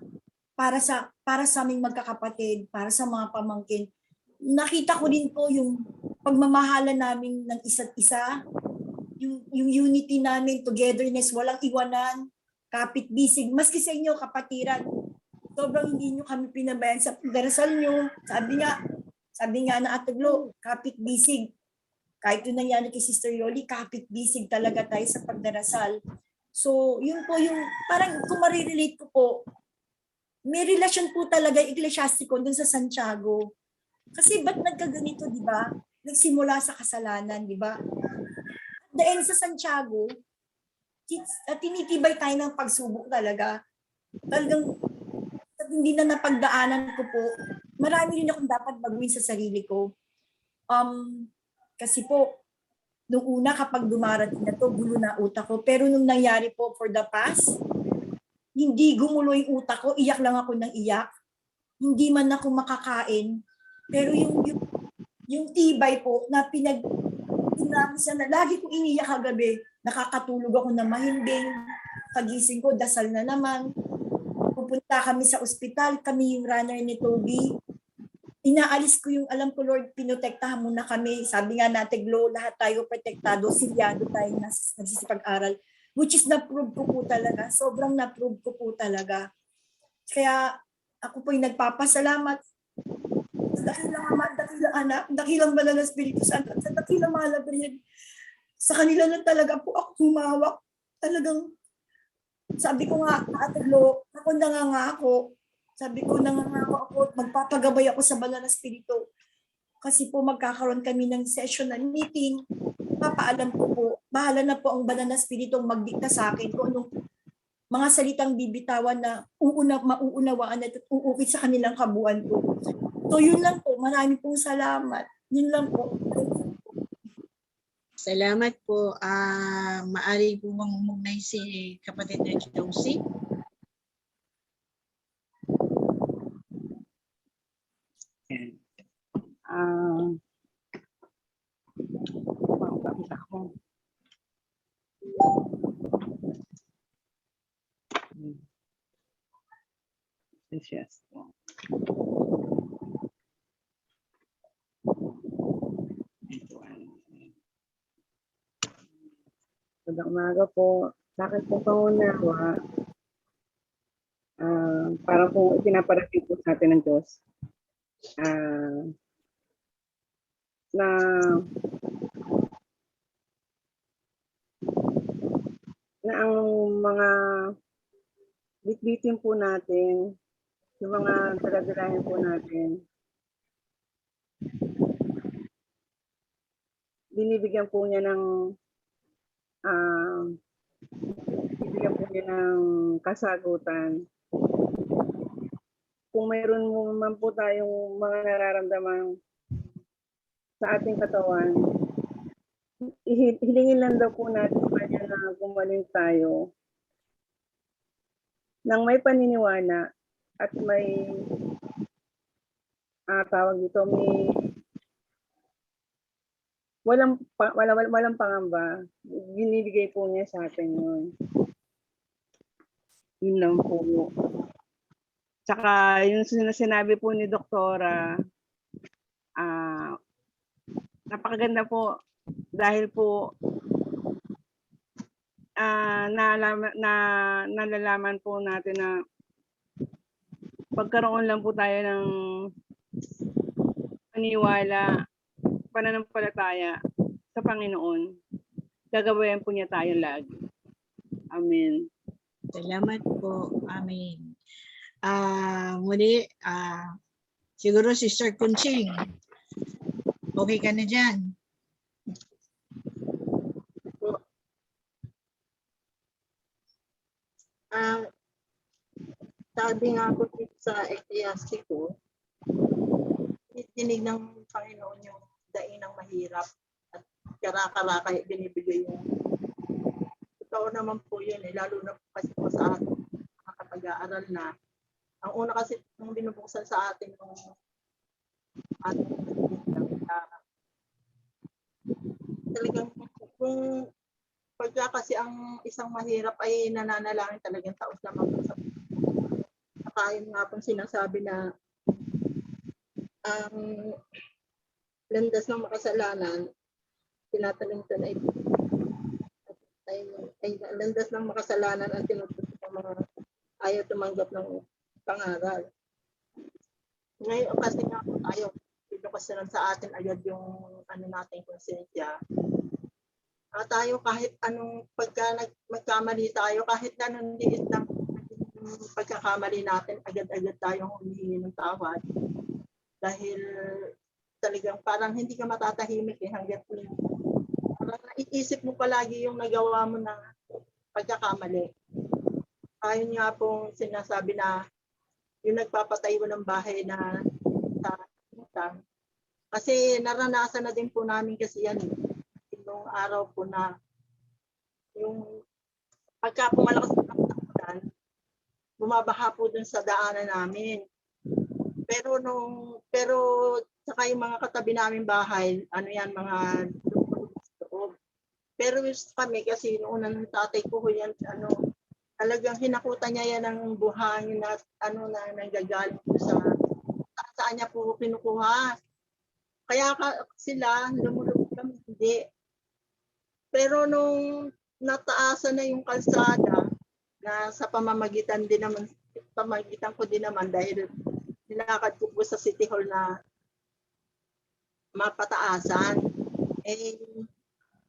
Para sa aming magkakapatid, para sa mga pamangkin. Nakita ko din po yung pagmamahalan namin ng isa't isa, yung unity namin, togetherness, walang iwanan, kapit-bisig, maski sa inyo, kapatiran. Sobrang hindi nyo kami pinabayan sa darasal nyo. Sabi nga na Ate Glo, kapit-bisig. Kahit yun nangyari kay Sister Yoli, kapit-bisig talaga tayo sa pagdarasal. So, yun po yung, parang kung marirelate ko po, may relasyon po talaga Ecclesiastico dun sa Santiago. Kasi ba't nagkaganito, di ba? Nagsimula sa kasalanan, di ba? The end sa Santiago, tinitibay tayo ng pagsubok talaga. Talagang hindi na napagdaanan ko po. Marami rin akong dapat baguhin sa sarili ko. Kasi po, nung una kapag dumarating na to, gulo na utak ko. Pero nung nangyari po for the past, hindi gumulo yung utak ko, iyak lang ako ng iyak. Hindi man ako makakain. Pero yung tibay po na na lagi ko iniyak kagabi, nakakatulog ako na mahimbing, pagising ko, dasal na naman. Pupunta kami sa ospital, kami yung runner ni Toby. Inaalis ko yung alam ko, Lord, pinotektahan mo na kami. Sabi nga natin, Glo, lahat tayo protektado, silyado tayo nagsisipag-aral. Which is na-prove ko po talaga. Sobrang na-prove ko po talaga. Kaya ako po yung nagpapasalamat sa dakilang ama, dakilang anak, dakilang banal na Espiritu Santo, sa dakilang mahal na sa kanila na talaga po ako humawak. Talagang, sabi ko nga, Ate Glo, ako nangangako. Sabi ko, nangangako ako, magpapagabay ako sa banal na Espiritu. Kasi po magkakaroon kami ng session na meeting. Papaalam ko po, bahala na po ang banal na Espiritu magdikta sa akin kung mga salitang bibitawan na mauunawaan at uukit sa kanilang kabuuan po. So yun lang po, marami pong salamat. Yun lang po. Salamat po. Maari po bang umugnay si kapatid na Josie? Yes. Magandang umaga po. Sa akin po pangunawa, para po ipinaparating po sa atin ng Diyos na ang mga bitbitin po natin, yung mga taga-dirahin po natin, binibigyan po niya ng kasagutan. Kung mayroon man po tayong mga nararamdaman sa ating katawan, hilingin lang daw po natin sa kanya na gumaling tayo nang may paniniwala at may walang pangamba. Binibigay po niya sa atin yun. Yun lang po. Tsaka yung sinabi po ni Doktora, napakaganda po dahil po nalalaman po natin na pagkaroon lang po tayo ng paniwala, pananampalataya sa Panginoon, gagabayan po niya tayo lagi. Amen. Salamat po. Amen. Muli, siguro Sister Kunching, okay ka na dyan? Sabi nga po dito sa Ecclesiastes, dinig ng Panginoon yung daing ng mahirap at kara-kara binibigay yung totoo naman po yun lalo na po kasi po sa atin mga kapag-aaral na ang una kasi nung binubuksan sa atin yung ating talagang kung pagka kasi ang isang mahirap ay nananalangin talagang taos naman sa kain nga pong sinasabi na ang landas ng makasalanan, tinatalingtan ay landas ng makasalanan ang tinututok ng mga ayaw tumanggap ng pangaral. Ngayon kasi nga po tayo, kasi lang sa atin agad yung natin konsensya. Tayo kahit anong pagka magkamali tayo, kahit ganun liit lang pagkakamali natin, agad-agad tayong humihingi ng tawad. Dahil talagang parang hindi ka matatahimik hanggat parang naiisip mo palagi yung nagawa mo na pagkakamali. Ayun nga pong sinasabi na yung nagpapatayo ng bahay na sa kasi naranasan na din po namin kasi yan nung araw po na yung pagka pumalakas ng ulan, bumabaha po dun sa daanan namin. Pero saka yung mga katabi namin bahay, mga loob. Pero kami kasi noong unang tatay ko yan, talagang hinakutan niya yan ng buhangin na nanggagaling po saan niya po kinukuha. Kaya sila lumulog kami hindi. Pero nung nataasan na yung kalsada na sa pamamagitan ko din naman dahil nilakad ko po sa City Hall na mapataasan.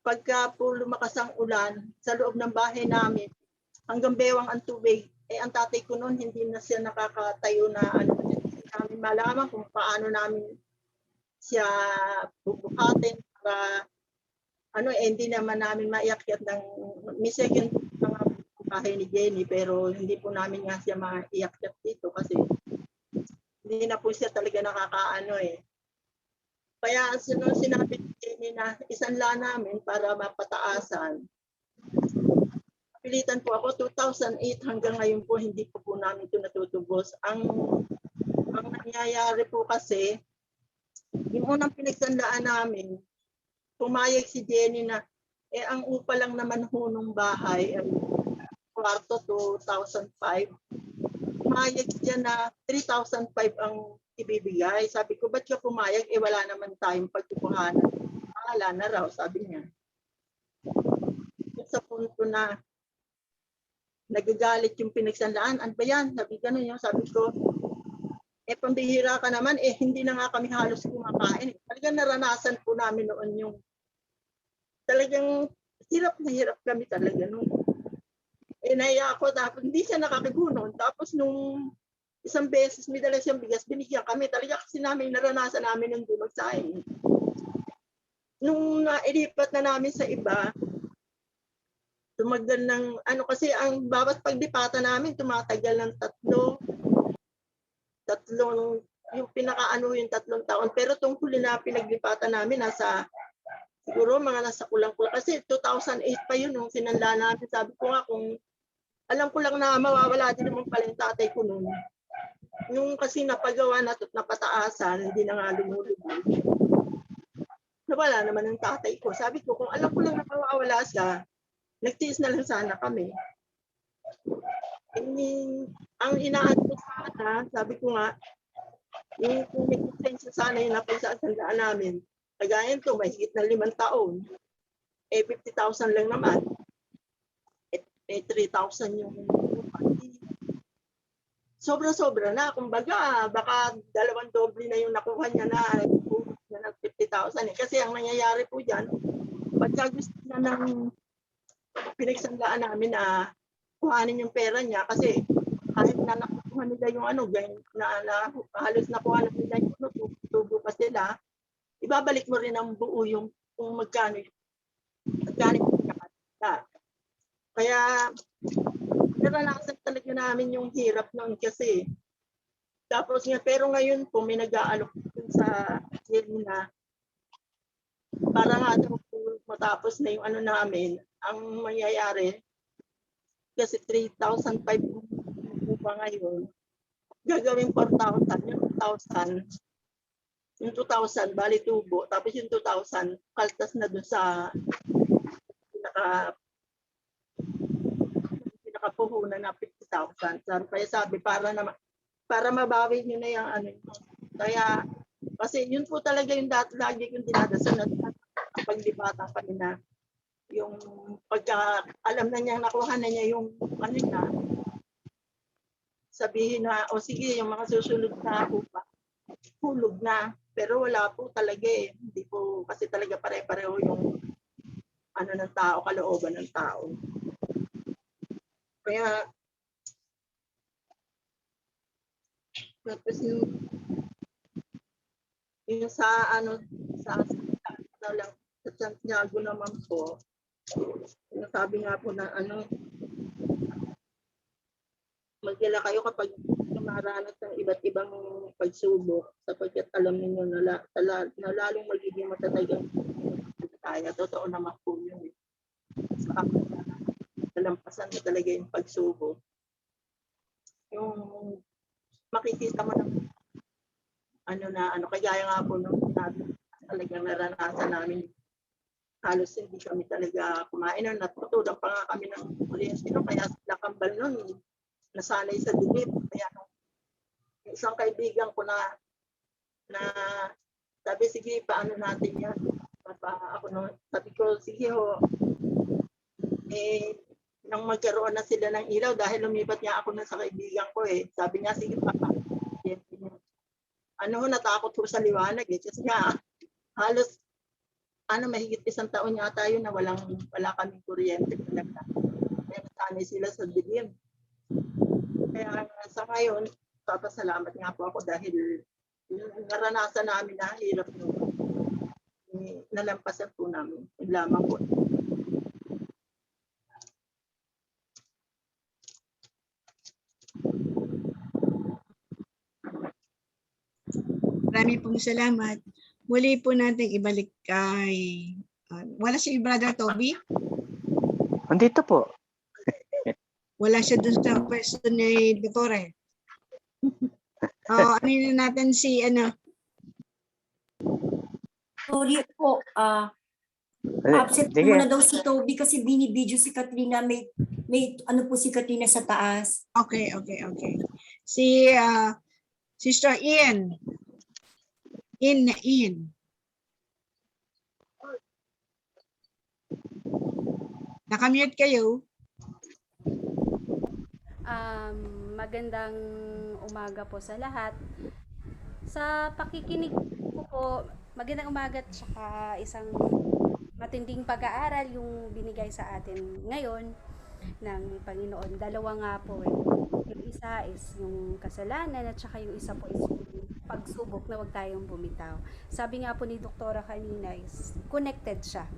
Pagka po lumakas ang ulan, sa loob ng bahay namin, hanggang bewang ang tubig, ang tatay ko noon hindi na siya nakakatayo na namin malaman kung paano namin siya bubuhatin para hindi naman namin maiakyat ng may second mga bahay ni Jenny, pero hindi po namin nga siya maiyak dito kasi hindi na po siya talaga nakakaano eh. Kaya sinabi ni Jenny na isanla namin para mapataasan. Pilitan po ako, 2008 hanggang ngayon po hindi po namin ito natutubos. Ang nangyayari po kasi, yung unang pinagsanlaan namin, pumayag si Jenny na, ang upa lang naman ho nung bahay, kwarto 2005, pumayag siya na 3,500 ang ibibigay. Sabi ko, ba't ka pumayag? Wala naman tayong pagkukuhanan. Wala na raw, sabi niya. Sa punto na nagagalit yung pinagsanlaan. Ano ba yan? Sabi ganun yung sabi ko, pambihira ka naman, hindi na nga kami halos kumakain. Talagang naranasan po namin noon yung talagang hirap na hirap kami talaga noon. Naiya ako, tapos hindi siya nakakigunon. Tapos nung isang beses may dala siyang bigas, binigyan kami. Talaga kasi namin naranasan namin yung dumagsahin. Nung nailipat na namin sa iba, tumagal ng kasi ang bawat pagdipata namin tumatagal ng tatlo yung yung 3 taon, pero tong huli na pinaglipatan namin siguro nasa kulang-kulang kasi 2008 pa yun nung sinanla namin. Sabi ko nga kung alam ko lang na mawawala din naman pala yung tatay ko noon. Yung kasi napagawa na napataasan, hindi na nga lumulubog. Nawala naman ang tatay ko. Sabi ko kung alam ko lang na mawawala siya, nagtiis na lang sana kami. Ang inaano ko sana, sabi ko nga, yung kung may konsensya sana yung napagsasandaan namin, kagaya ito, mahigit na 5 taon, 50,000 lang naman, 3,000 yung sobra-sobra na. Kumbaga, baka 2 doble na yung nakuha niya na ng 50,000. Kasi ang nangyayari po dyan, pagka gusto na ng pinagsanlaan namin na kuhanin yung pera niya kasi kahit na nakuha nila yung halos nakuha na nila yung tubo pa sila, ibabalik mo rin ang buo yung kung magkano yung nakakita. Kaya naranasan talaga namin yung hirap noon kasi tapos nga pero ngayon po may nag-aalok sa Jenny na para nga matapos na yung namin, ang mangyayari, kasi 3,500 pa ngayon, gagawin 4,000, yung 2,000, bali tubo, tapos yung 2,000, kaltas na dun sa pinakapuhunan na 50,000. Kaya sabi, para mabawi nyo na yung kaya, kasi yun po talaga yung lagi kong dinadasal na paglipatan kami na yung pagka alam na niya nakuha na niya yung niya, sabihin na sige yung mga susunod na upa hulog na, pero wala po talaga hindi po kasi talaga pare-pareho yung ng tao, kalooban ng tao. Kaya tapos yung sa Santiago naman po, sabi nga po na magdala kayo kapag dumaranas ng iba't ibang pagsubok sapagkat alam niyo na lalong magiging matatag ang kaya. Totoo naman po yun. Sa akin, nalampasan mo talaga yung pagsubok. Yung makikita mo na kagaya nga po nung sinabi, talagang naranasan namin. Halos hindi kami talaga kumain. Natutulang pa nga kami ng kuryente. Kaya sila kambal nun, nasanay sa dilim. Kaya isang kaibigan ko na sabi, sige, paano natin yan? Sabi ko, sige ho. Nang magkaroon na sila ng ilaw, dahil lumipat niya ako na sa kaibigan ko Sabi niya, sige, papa. Natakot ko sa liwanag Kasi nga, halos mahigit 1 taon yata yun na wala kaming kuryente talaga. Kaya nasanay sila sa dilim. Kaya sa ngayon, papasalamat nga po ako dahil naranasan namin na hirap nalampasan po namin. Lamang po. Maraming pong salamat. Muli po natin ibalik kay wala si Brother Toby? Andito po. Wala siya dun sa pwesto ni Dottore. Ano na natin si Sorry po, absent Sige. muna daw si Toby kasi binibidyo si Katrina. May ano po si Katrina sa taas. Okay. Si Sister Ian. Ian. Nakamute kayo. Magandang umaga po sa lahat. Sa pakikinig ko po, magandang umaga at saka isang matinding pag-aaral yung binigay sa atin ngayon ng Panginoon. Dalawa nga po eh. Yung isa is yung kasalanan at saka yung isa po is yung pagsubok na wag tayong bumitaw. Sabi nga po ni Doktora kanina is connected siya.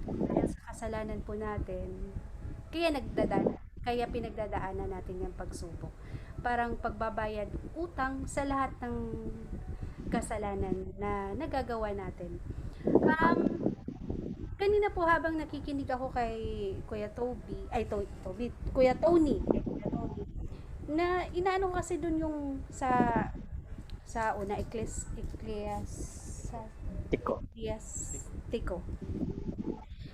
Dahil sa kasalanan po natin, kaya pinagdadaanan natin yung pagsubok. Parang pagbabayad utang sa lahat ng kasalanan na nagagawa natin. Kanina po habang nakikinig ako kay Kuya Tony, na inaano kasi dun yung sa una Ecclesiastico.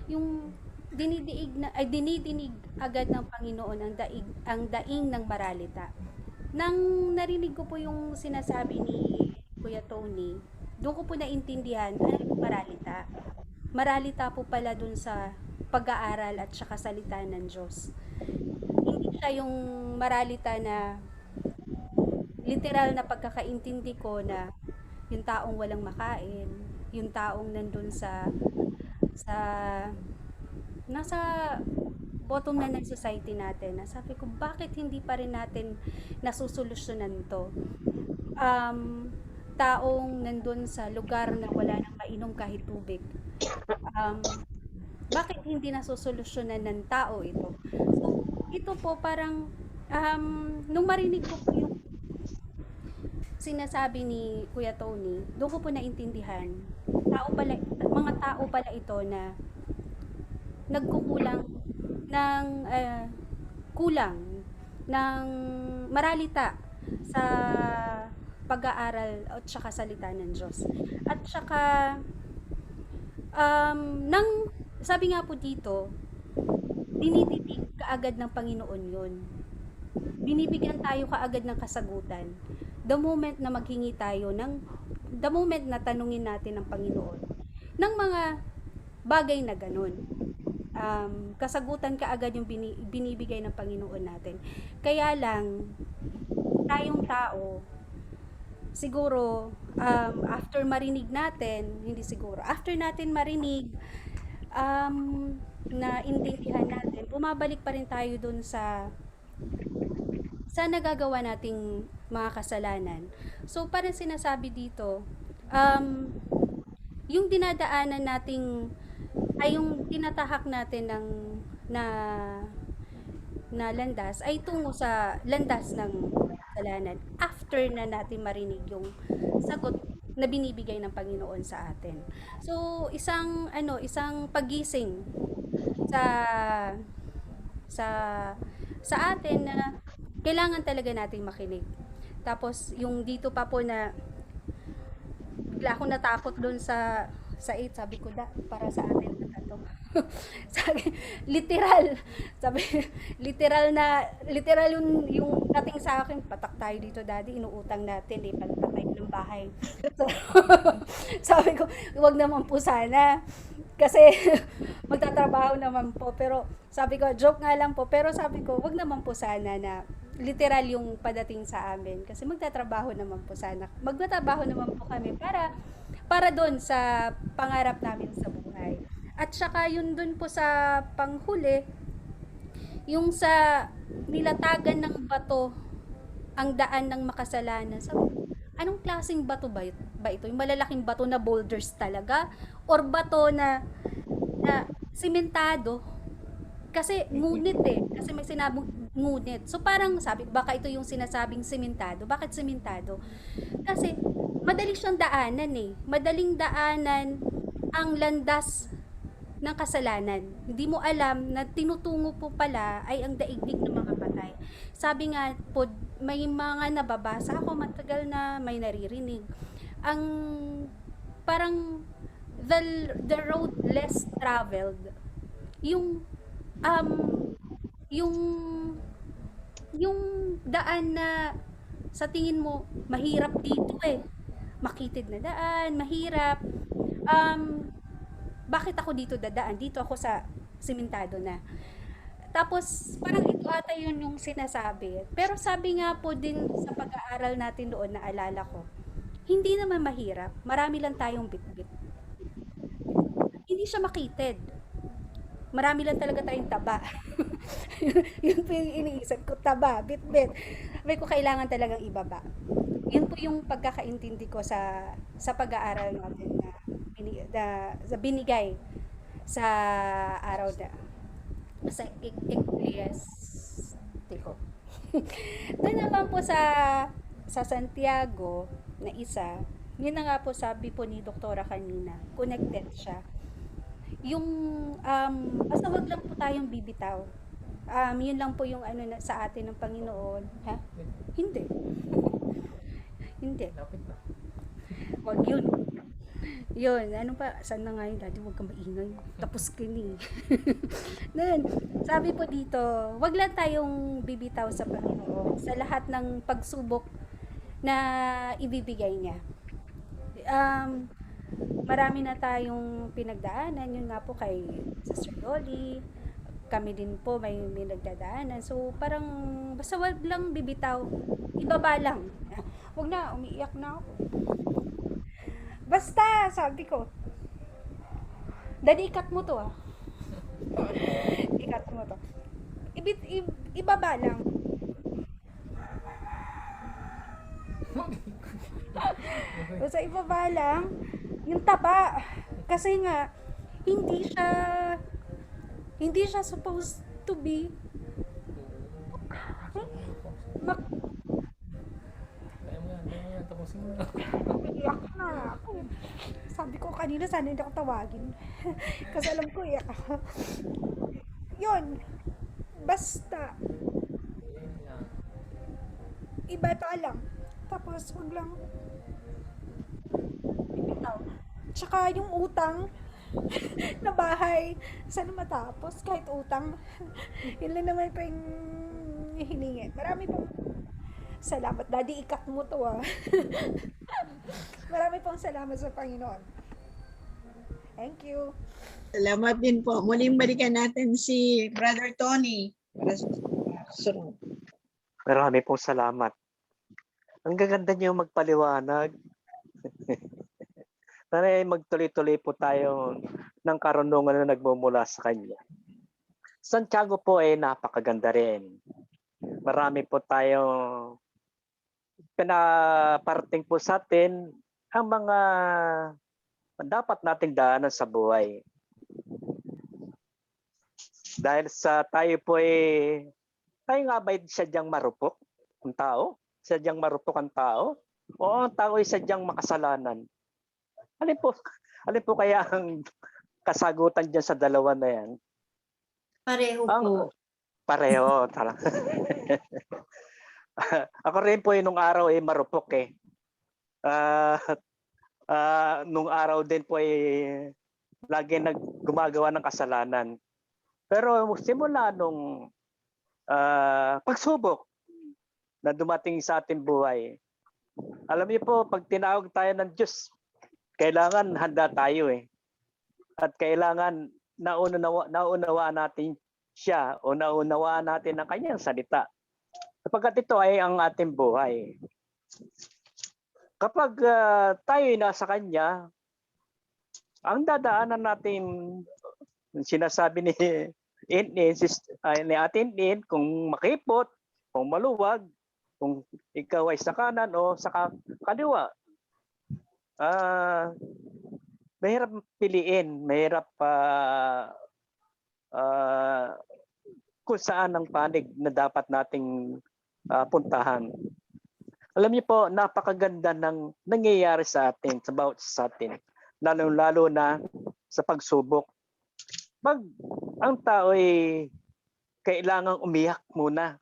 Yung dinidinig agad ng Panginoon ang daing ng maralita. Nang narinig ko po yung sinasabi ni Kuya Tony, doon ko po naintindihan ano yung maralita. Maralita po pala dun sa pag-aaral at saka salita ng Diyos. Hindi siya yung maralita na literal na pagkakaintindi ko na yung taong walang makain, yung taong nandun nasa bottom na ng society natin. Sabi ko, bakit hindi pa rin natin nasusolusyonan to? Taong nandun sa lugar na wala nang mainom kahit tubig. Bakit hindi nasusolusyonan ng tao ito? So, ito po parang nung marinig ko po yung sinasabi ni Kuya Tony, doon ko po naintindihan, mga tao pala ito na nagkukulang ng kulang ng maralita sa pag-aaral at saka salita ng Diyos. At saka sabi nga po dito, dinidinig kaagad ng Panginoon yun. Binibigyan tayo kaagad ng kasagutan. The moment na maghingi tayo the moment na tanungin natin ng Panginoon ng mga bagay na ganun. Kasagutan kaagad yung binibigay ng Panginoon natin. Kaya lang, tayong tao, siguro, after marinig natin, after natin marinig, na intindihan natin, bumabalik pa rin tayo dun sa nagagawa nating mga kasalanan. So, parang sinasabi dito, yung dinadaanan nating ay yung tinatahak natin na landas ay tungo sa landas ng kasalanan after na natin marinig yung sagot na binibigay ng Panginoon sa atin. So isang pagising sa atin na kailangan talaga nating makinig. Tapos yung dito pa po na bigla akong natakot doon sa 8, sabi ko para sa atin na to. literal yung dating sa akin, patak tayo dito daddy, inuutang natin patay ng bahay. So, sabi ko, wag naman po sana kasi magtatrabaho naman po, pero sabi ko, joke nga lang po, pero sabi ko, wag naman po sana na literal yung padating sa amin kasi magtatrabaho naman po kami para doon sa pangarap namin sa buhay. At saka yun doon po sa panghuli, yung sa nilatagan ng bato ang daan ng makasalanan. Sabi, anong klaseng bato ba ito? Yung malalaking bato na boulders talaga? Or bato na simentado? Kasi ngunit kasi may sinabing ngunit. So parang sabi, baka ito yung sinasabing simentado. Bakit simentado? Kasi madali siyang daanan eh. Madaling daanan ang landas ng kasalanan. Hindi mo alam na tinutungo po pala ay ang daigdig ng mga patay. Sabi nga po, may mga nababasa ako matagal na may naririnig. Ang parang the road less traveled. Yung um yung yung daan na sa tingin mo mahirap dito eh. Makitid na daan, mahirap. Bakit ako dito dadaan? Dito ako sa simentado na. Tapos, parang ito ata yun yung sinasabi. Pero sabi nga po din sa pag-aaral natin doon, naalala ko, hindi naman mahirap. Marami lang tayong bitbit. Hindi siya makitid. Marami lang talaga tayong taba. Yun po yung iniisip ko, taba, bitbit. Sabi ko, kailangan talagang ibaba. Yun po yung pagkakaintindi ko sa pag-aaral natin na binigay sa araw na sa Ecclesiastico. Doon naman po sa Santiago na isa, yun na nga po sabi po ni Doktora kanina, connected siya. Yung basta wag lang po tayong bibitaw. Yun lang po yung ano sa atin ng Panginoon. Ha? Hindi. Hindi. Lapit na. Wag yun. Yun, ano pa, saan na nga yun, Daddy, huwag kang maingay. Tapos ka ni. Then, sabi po dito, wag lang tayong bibitaw sa Panginoon sa lahat ng pagsubok na ibibigay niya. Marami na tayong pinagdaanan, yun nga po kay Sister Dolly, kami din po may nagdadaanan. So, parang, basta wag lang bibitaw, ibaba lang. Wag na, umiiyak na ako. Basta, sabi ko. Daddy, ikat mo to ah. Ikat mo to. Ibaba lang. Basta ibaba lang. Yung taba. Kasi nga, hindi siya supposed to be Kaya mo yan, tapusin mo na. iyak na ako. Sabi ko kanina sana hindi ako tawagin. Kasi alam ko iyak ako. Yun. Basta. Ibaba lang. Tapos wag lang bibitaw. Tsaka yung utang na bahay, sana matapos kahit utang. Yun lang naman pa yung hiningi. Marami pong salamat. Daddy, ikat mo to ah. Marami pong salamat sa Panginoon. Thank you. Salamat din po. Muling balikan natin si Brother Tony. Para sunod. Marami pong salamat. Ang gaganda niyo magpaliwanag. Sana ay magtuloy-tuloy po tayo ng karunungan na nagmumula sa Kanya. Santiago po ay napakaganda rin. Marami po tayong pinaparting po sa atin ang mga dapat nating daanan sa buhay. Dahil sa tayo po tayo nga ba'y sadyang marupok ang tao? Sadyang marupok ang tao? O ang tao ay sadyang makasalanan? Alin po kaya ang kasagutan dyan sa dalawa na yan? Pareho po. Pareho. Ako rin po nung araw marupok eh. Nung araw din po lagi gumagawa ng kasalanan. Pero simula nung pagsubok na dumating sa ating buhay, alam niyo po, pag tinawag tayo ng Diyos, kailangan handa tayo eh. At kailangan naunawaan natin siya o naunawaan natin ang kanyang salita. Sapagkat ito ay ang ating buhay. Kapag tayo nasa kanya, ang dadaanan natin, sinasabi ni Ate Nin, kung makipot, kung maluwag, kung ikaw ay sa kanan o sa kaliwa, mahirap piliin, mahirap kung saan ang panig na dapat nating puntahan. Alam niyo po, napakaganda ng nangyayari sa atin, sa atin, lalo-lalo na sa pagsubok. Ang tao ay kailangang umiyak muna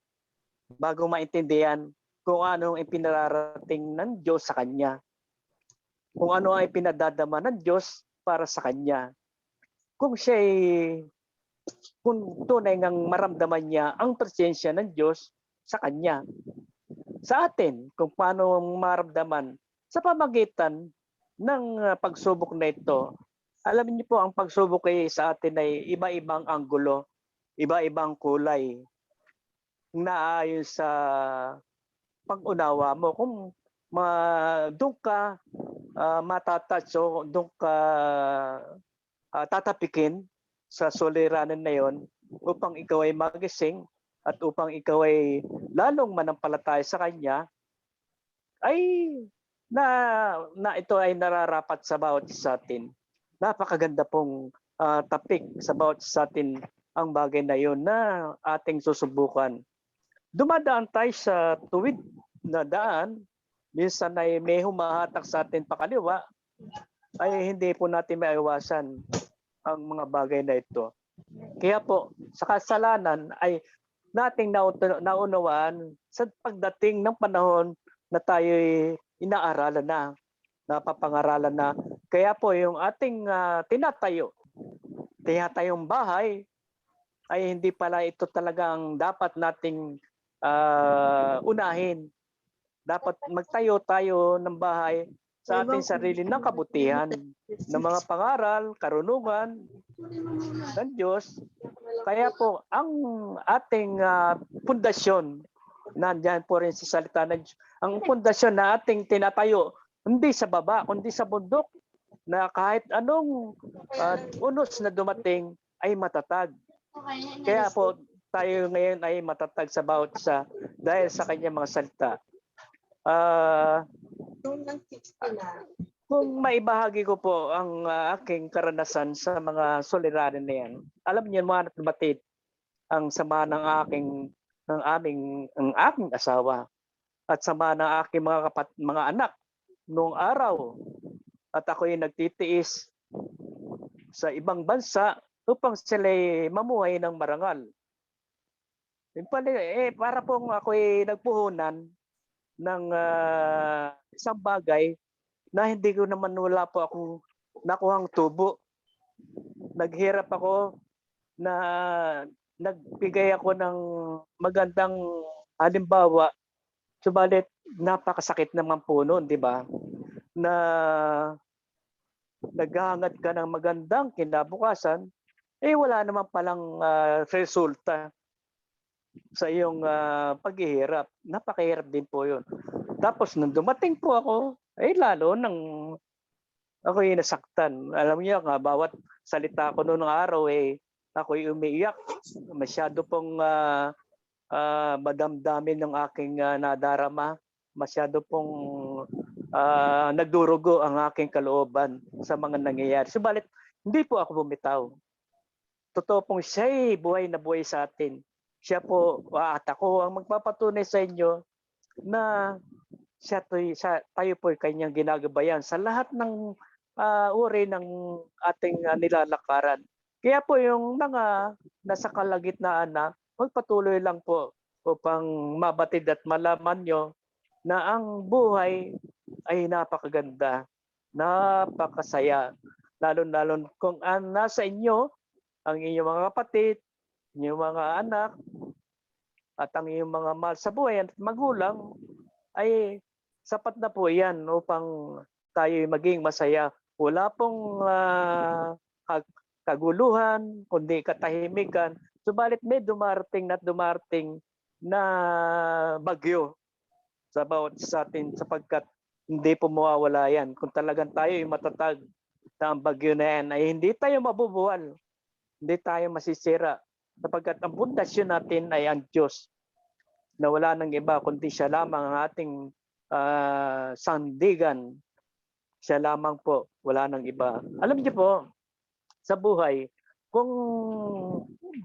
bago maintindihan kung ano ang ipinararating ng Diyos sa kanya. Kung ano ay pinadadama ng Diyos para sa kanya. Kung tunay ngang maramdaman niya ang presensya ng Diyos sa kanya. Sa atin, kung paano maramdaman sa pamagitan ng pagsubok na ito. Alam niyo po, ang pagsubok ay sa atin ay iba-ibang anggulo, iba-ibang kulay. Naayon sa pag-unawa mo. Kung doon ka matatouch o doon ka tatapikin sa suliranin na yon upang ikaw ay magising at upang ikaw ay lalong manampalataya sa Kanya, ay ito ay nararapat sa bawat isa atin. Napakaganda pong tapik sa bawat isa atin ang bagay na yon na ating susubukan. Dumadaan tayo sa tuwid na daan, minsan ay may humahatak sa atin pakaliwa, ay hindi po natin maiwasan ang mga bagay na ito. Kaya po, sa kasalanan ay nating naunawaan sa pagdating ng panahon na tayo inaaralan na, napapangaralan na. Kaya po yung ating tinatayong bahay ay hindi pala ito talagang dapat nating unahin. Dapat magtayo tayo ng bahay sa ating sarili ng kabutihan, ng mga pangaral, karunungan ng Diyos. Kaya po, ang ating pundasyon, nandiyan po rin sa salita ng Diyos, ang pundasyon na ating tinatayo, hindi sa baba, kundi sa bundok, na kahit anong unos na dumating ay matatag. Kaya po, tayo ngayon ay matatag sa bawat isa dahil sa kanyang mga salita. Kung maibahagi ko po ang aking karanasan sa mga suliranin na yan, alam niyo mga batid, ang sama ng aking asawa at sama ng aking mga anak noong araw. At ako'y nagtitiis sa ibang bansa upang sila'y mamuhay ng marangal. Para pong ako'y nagpuhunan ng isang bagay na hindi ko naman wala po akong nakuhang tubo. Naghirap ako na nagbigay ako ng magandang halimbawa. Subalit napakasakit naman po noon, di ba? Na naghahangad ka ng magandang kinabukasan, wala naman palang resulta sa iyong paghihirap. Napakahirap din po yun. Tapos nung dumating po ako, lalo nang ako'y nasaktan. Alam niyo nga, bawat salita ko noong araw, ako'y umiiyak. Masyado pong madamdamin ng aking nadarama. Masyado pong nagdurugo ang aking kalooban sa mga nangyayari. Subalit, hindi po ako bumitaw. Totoo pong siya'y buhay na buhay sa atin. Siya po at ako ang magpapatunay sa inyo na tayo po ay kanyang ginagabayan sa lahat ng uri ng ating nilalakaran. Kaya po yung mga nasa kalagitnaan na magpatuloy lang po upang mabatid at malaman nyo na ang buhay ay napakaganda, napakasaya, lalo-lalo kung nasa inyo ang inyong mga kapatid, inyong mga anak, at ang inyong mga mahal sa buhay at magulang, ay sapat na po yan upang tayo maging masaya. Wala pong kaguluhan, kundi katahimikan. Subalit may dumarating na bagyo sa bawat sa atin sapagkat hindi po mawawala yan. Kung talagang tayo ay matatag na ang bagyo na yan, ay hindi tayo mabubuwal. Hindi tayo masisira. Sapagkat ang pundasyon natin ay ang Diyos na wala nang iba kundi siya lamang ang ating sandigan. Siya lamang po, wala nang iba. Alam niyo po, sa buhay, kung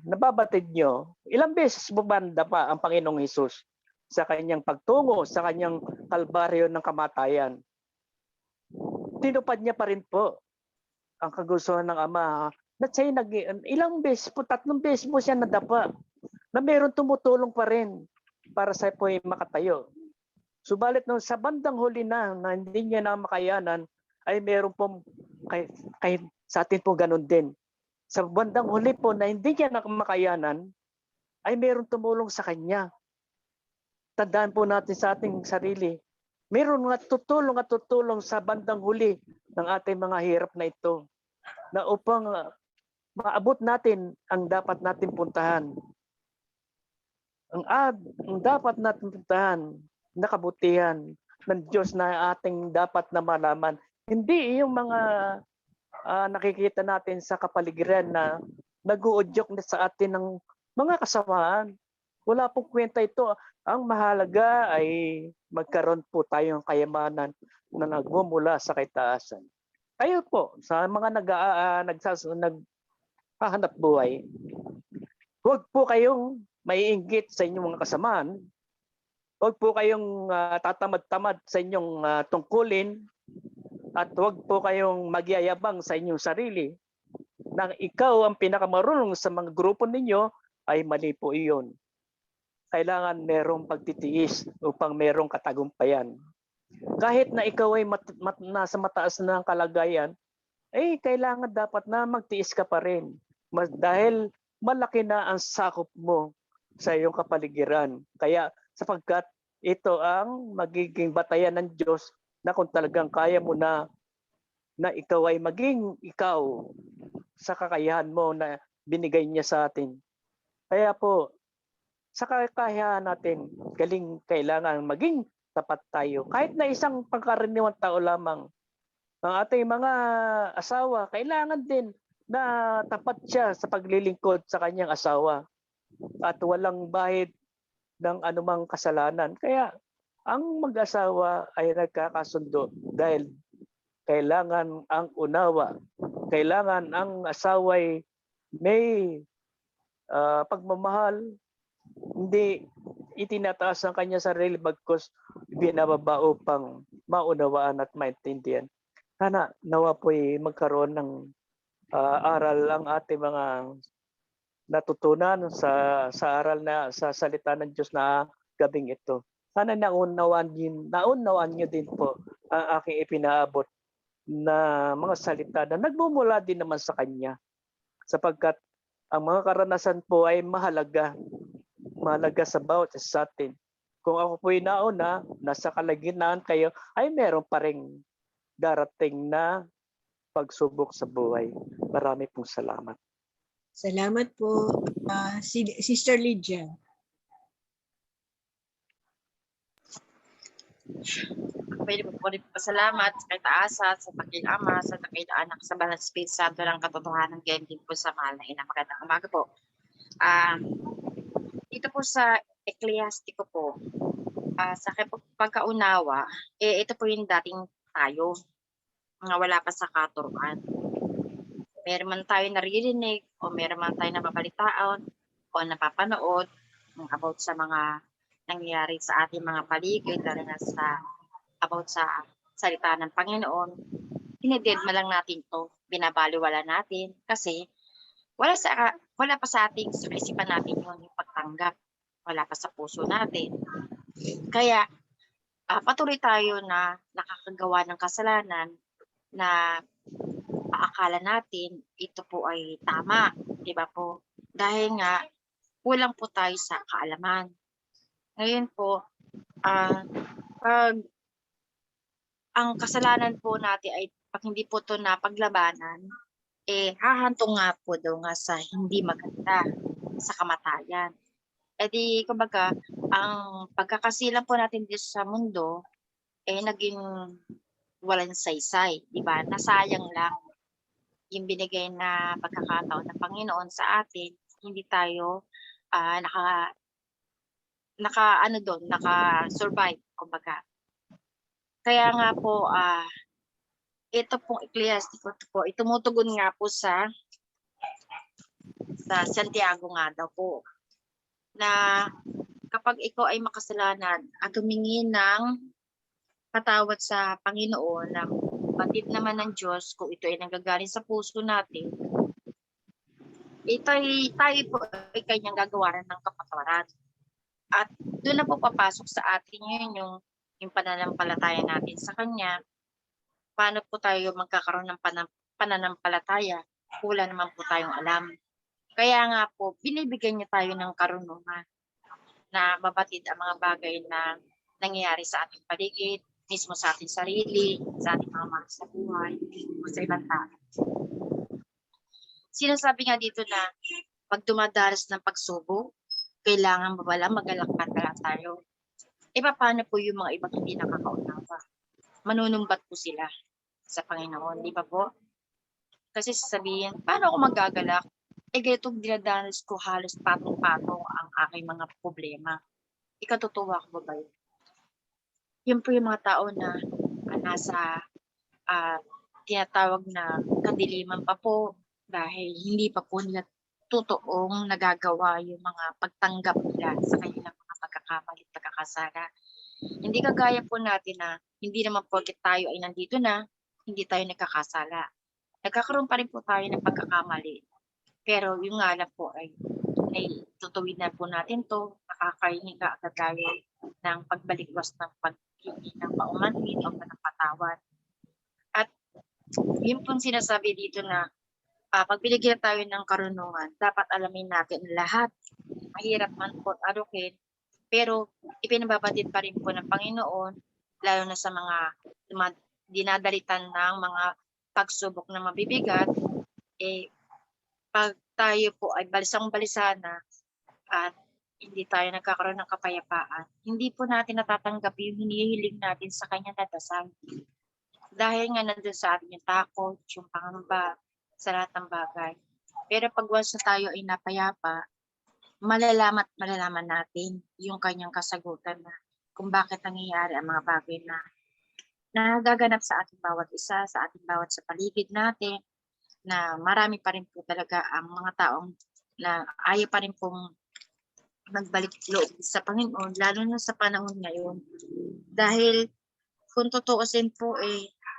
nababatid nyo, ilang beses bumanda pa ang Panginoong Hesus sa kanyang pagtungo sa kanyang kalbaryo ng kamatayan. Tinupad niya pa rin po ang kagustuhan ng Ama na siya ilang beses po, 3 beses po siya nadapa na meron tumutulong pa rin para sa po ay makatayo. Subalit nung sa bandang huli na hindi niya na makayanan, ay meron po kahit sa atin po ganun din. Sa bandang huli po na hindi niya na makayanan, ay meron tumulong sa kanya. Tandaan po natin sa ating sarili, meron nga tutulong sa bandang huli ng ating mga hirap na ito na upang maabot natin ang dapat natin puntahan. Ang dapat natin puntahan na kabutihan ng Diyos na ating dapat na malaman. Hindi yung mga nakikita natin sa kapaligiran na nag-uudyok na sa atin ng mga kasamaan. Wala pong kwenta ito. Ang mahalaga ay magkaroon po tayong kayamanan na nagmumula sa kaitaasan. Kayo po, sa mga naghahanap buhay, huwag po kayong maiinggit sa inyong mga kasamaan. Huwag po kayong tatamad-tamad sa inyong tungkulin at huwag po kayong magyayabang sa inyong sarili. Nang ikaw ang pinakamarunong sa mga grupo ninyo, ay mali po iyon. Kailangan merong pagtitiis upang merong katagumpayan. Kahit na ikaw ay nasa mataas na ang kalagayan, ay kailangan dapat na magtiis ka pa rin. Dahil malaki na ang sakop mo sa iyong kapaligiran. Kaya sapagkat ito ang magiging batayan ng Diyos na kung talagang kaya mo na ikaw ay maging ikaw sa kakayahan mo na binigay niya sa atin. Kaya po, sa kakayahan natin, kailangan maging tapat tayo. Kahit na isang pangkaraniwang tao lamang, ang ating mga asawa, kailangan din na tapat siya sa paglilingkod sa kanyang asawa at walang bahid ng anumang kasalanan. Kaya ang mag-asawa ay nagkakasundo dahil kailangan ang unawa, kailangan ang asaway may pagmamahal, hindi itinataas ang kanya sarili bagkus binababa upang maunawaan at maintindihan. Sana nawa po'y magkaroon ng aral ang ating mga natutunan sa aral na sa salita ng Diyos na gabing ito. Sana naunawaan niyo din po ang aking ipinaabot na mga salita na nagmumula din naman sa Kanya. Sapagkat ang mga karanasan po ay mahalaga sa bawat isa sa atin. Kung ako po'y nauna, nasa kalagitnaan kayo, ay meron pa ring darating na pagsubok sa buhay. Marami pong salamat. Salamat po, Sister Lydia. Pwede po rin pasalamat sa kaitaasan, sa Takil Ama, sa Takil Anak, sa Banal Spirit Santo ng katotohanan, ganyan din po sa mahal na ina. Magandang umaga po. Ito po sa Ecclesiastico po, sa pagkaunawa, ito po yung dating tayo, nga wala pa sa katuruan. Meron man tayo naririnig, o meron man tayo nababalitaan, o napapanood, about sa mga nangyayari sa ating mga paligid, lalo na about sa salita ng Panginoon, dinededma lang natin to, binabaliwala natin, kasi wala pa sa ating sa kaisipan natin yung pagtanggap, wala pa sa puso natin. Kaya patuloy tayo na nakakagawa ng kasalanan na paakala natin ito po ay tama, di ba po? Dahil nga kulang po tayo sa kaalaman. Ngayon po, pag ang kasalanan po natin ay pag hindi po ito napaglabanan, hahantong nga po daw nga sa hindi maganda, sa kamatayan. Di, kumbaga, ang pagkakasilang po natin dito sa mundo, naging walang saysay, di ba? Nasayang lang yung binigay na pagkakataon ng Panginoon sa atin, hindi tayo naka-survive, kumbaga. Kaya nga po, ito pong Ecclesiastico po, itumutugon nga po sa Santiago nga daw po, na kapag ikaw ay makasalanan at humingi ng patawad sa Panginoon na batid naman ng Diyos kung ito ay nanggagaling sa puso natin, tayo po ay kanyang gagawaran ng kapatawaran. At doon na po papasok sa atin yung pananampalataya natin sa Kanya. Paano po tayo magkakaroon ng pananampalataya? Wala naman po tayong alam. Kaya nga po, binibigyan niya tayo ng karunungan na mabatid ang mga bagay na nangyayari sa ating paligid, mismo sa ating sarili, sa ating mga mahal sa buhay, o sa ibang tao. Sinasabi nga dito na pag dumadaras ng pagsubok, kailangan magalak tayo. E paano po yung mga ibang hindi nakakaunawa? Manunumbat po sila sa Panginoon, di ba po? Kasi sasabihin, paano ako magagalak? Ganitong dinadanas ko halos patong-patong ang aking mga problema. Ikatutuwa ko ba yun? Yun po yung mga tao na nasa tinatawag na kadiliman pa po dahil hindi pa po nila totoong nagagawa yung mga pagtanggap nila sa kanilang mga pagkakamali at pagkakasala. Hindi kagaya po natin na hindi naman porket tayo ay nandito na, hindi tayo nagkakasala. Nagkakaroon pa rin po tayo ng pagkakamali. Pero yung nga lang po ay tutuwid na po natin to, nakakahingi ka agad tayo ng pagbalikwas ng paghingi ng paumanhin o ng patawad. At yun po sinasabi dito na pag binigyan tayo ng karunungan, dapat alamin natin lahat. Mahirap man po arukin, pero ipinababatid pa rin po ng Panginoon, lalo na sa mga dinadalitan ng mga pagsubok na mabibigat, pag tayo po ay balisang-balisa na at hindi tayo nagkakaroon ng kapayapaan, hindi po natin natatanggap yung hinihiling natin sa kanya na dasal. Dahil nga nandun sa atin yung takot, yung pangamba, sa lahat ng bagay. Pero pag once na tayo ay napayapa, malalaman natin yung kanyang kasagutan na kung bakit nangyayari ang mga bagay na nagaganap sa ating bawat isa, sa ating bawat sa paligid natin, na marami pa rin po talaga ang mga taong na ayaw pa rin pong magbalik loob sa Panginoon, lalo na sa panahon ngayon. Dahil kung tutuusin po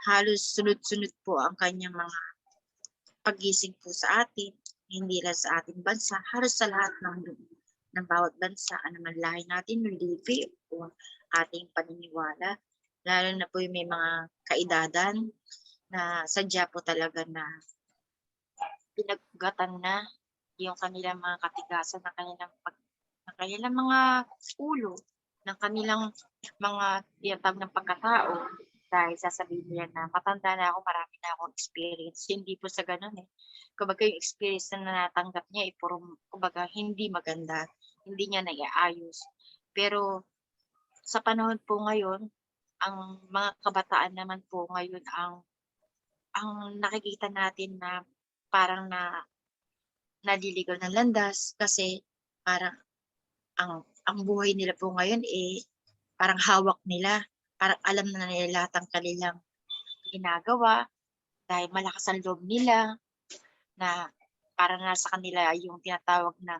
halos sunod-sunod po ang kanyang mga paggising po sa atin, hindi lang sa ating bansa, halos sa lahat ng bawat bansa, anuman lahi natin, religion o ating paniniwala. Lalo na po yung may mga kaedadan na sadya po talaga na pinagugatan na yung kanilang mga katigasan, ng kanilang mga ulo, ng kanilang mga tiyatag ng pagkatao. Dahil sasabihin nila na matanda na ako, marami na akong experience. Hindi po sa ganun Kumbaga yung experience na natanggap niya puro, kumbaga, hindi maganda. Hindi niya naiayos. Pero sa panahon po ngayon, ang mga kabataan naman po ngayon ang nakikita natin na parang naliligaw ng landas kasi parang ang buhay nila po ngayon parang hawak nila. Parang alam na nila lahat ang kanilang ginagawa dahil malakas ang loob nila na parang nasa kanila yung tinatawag na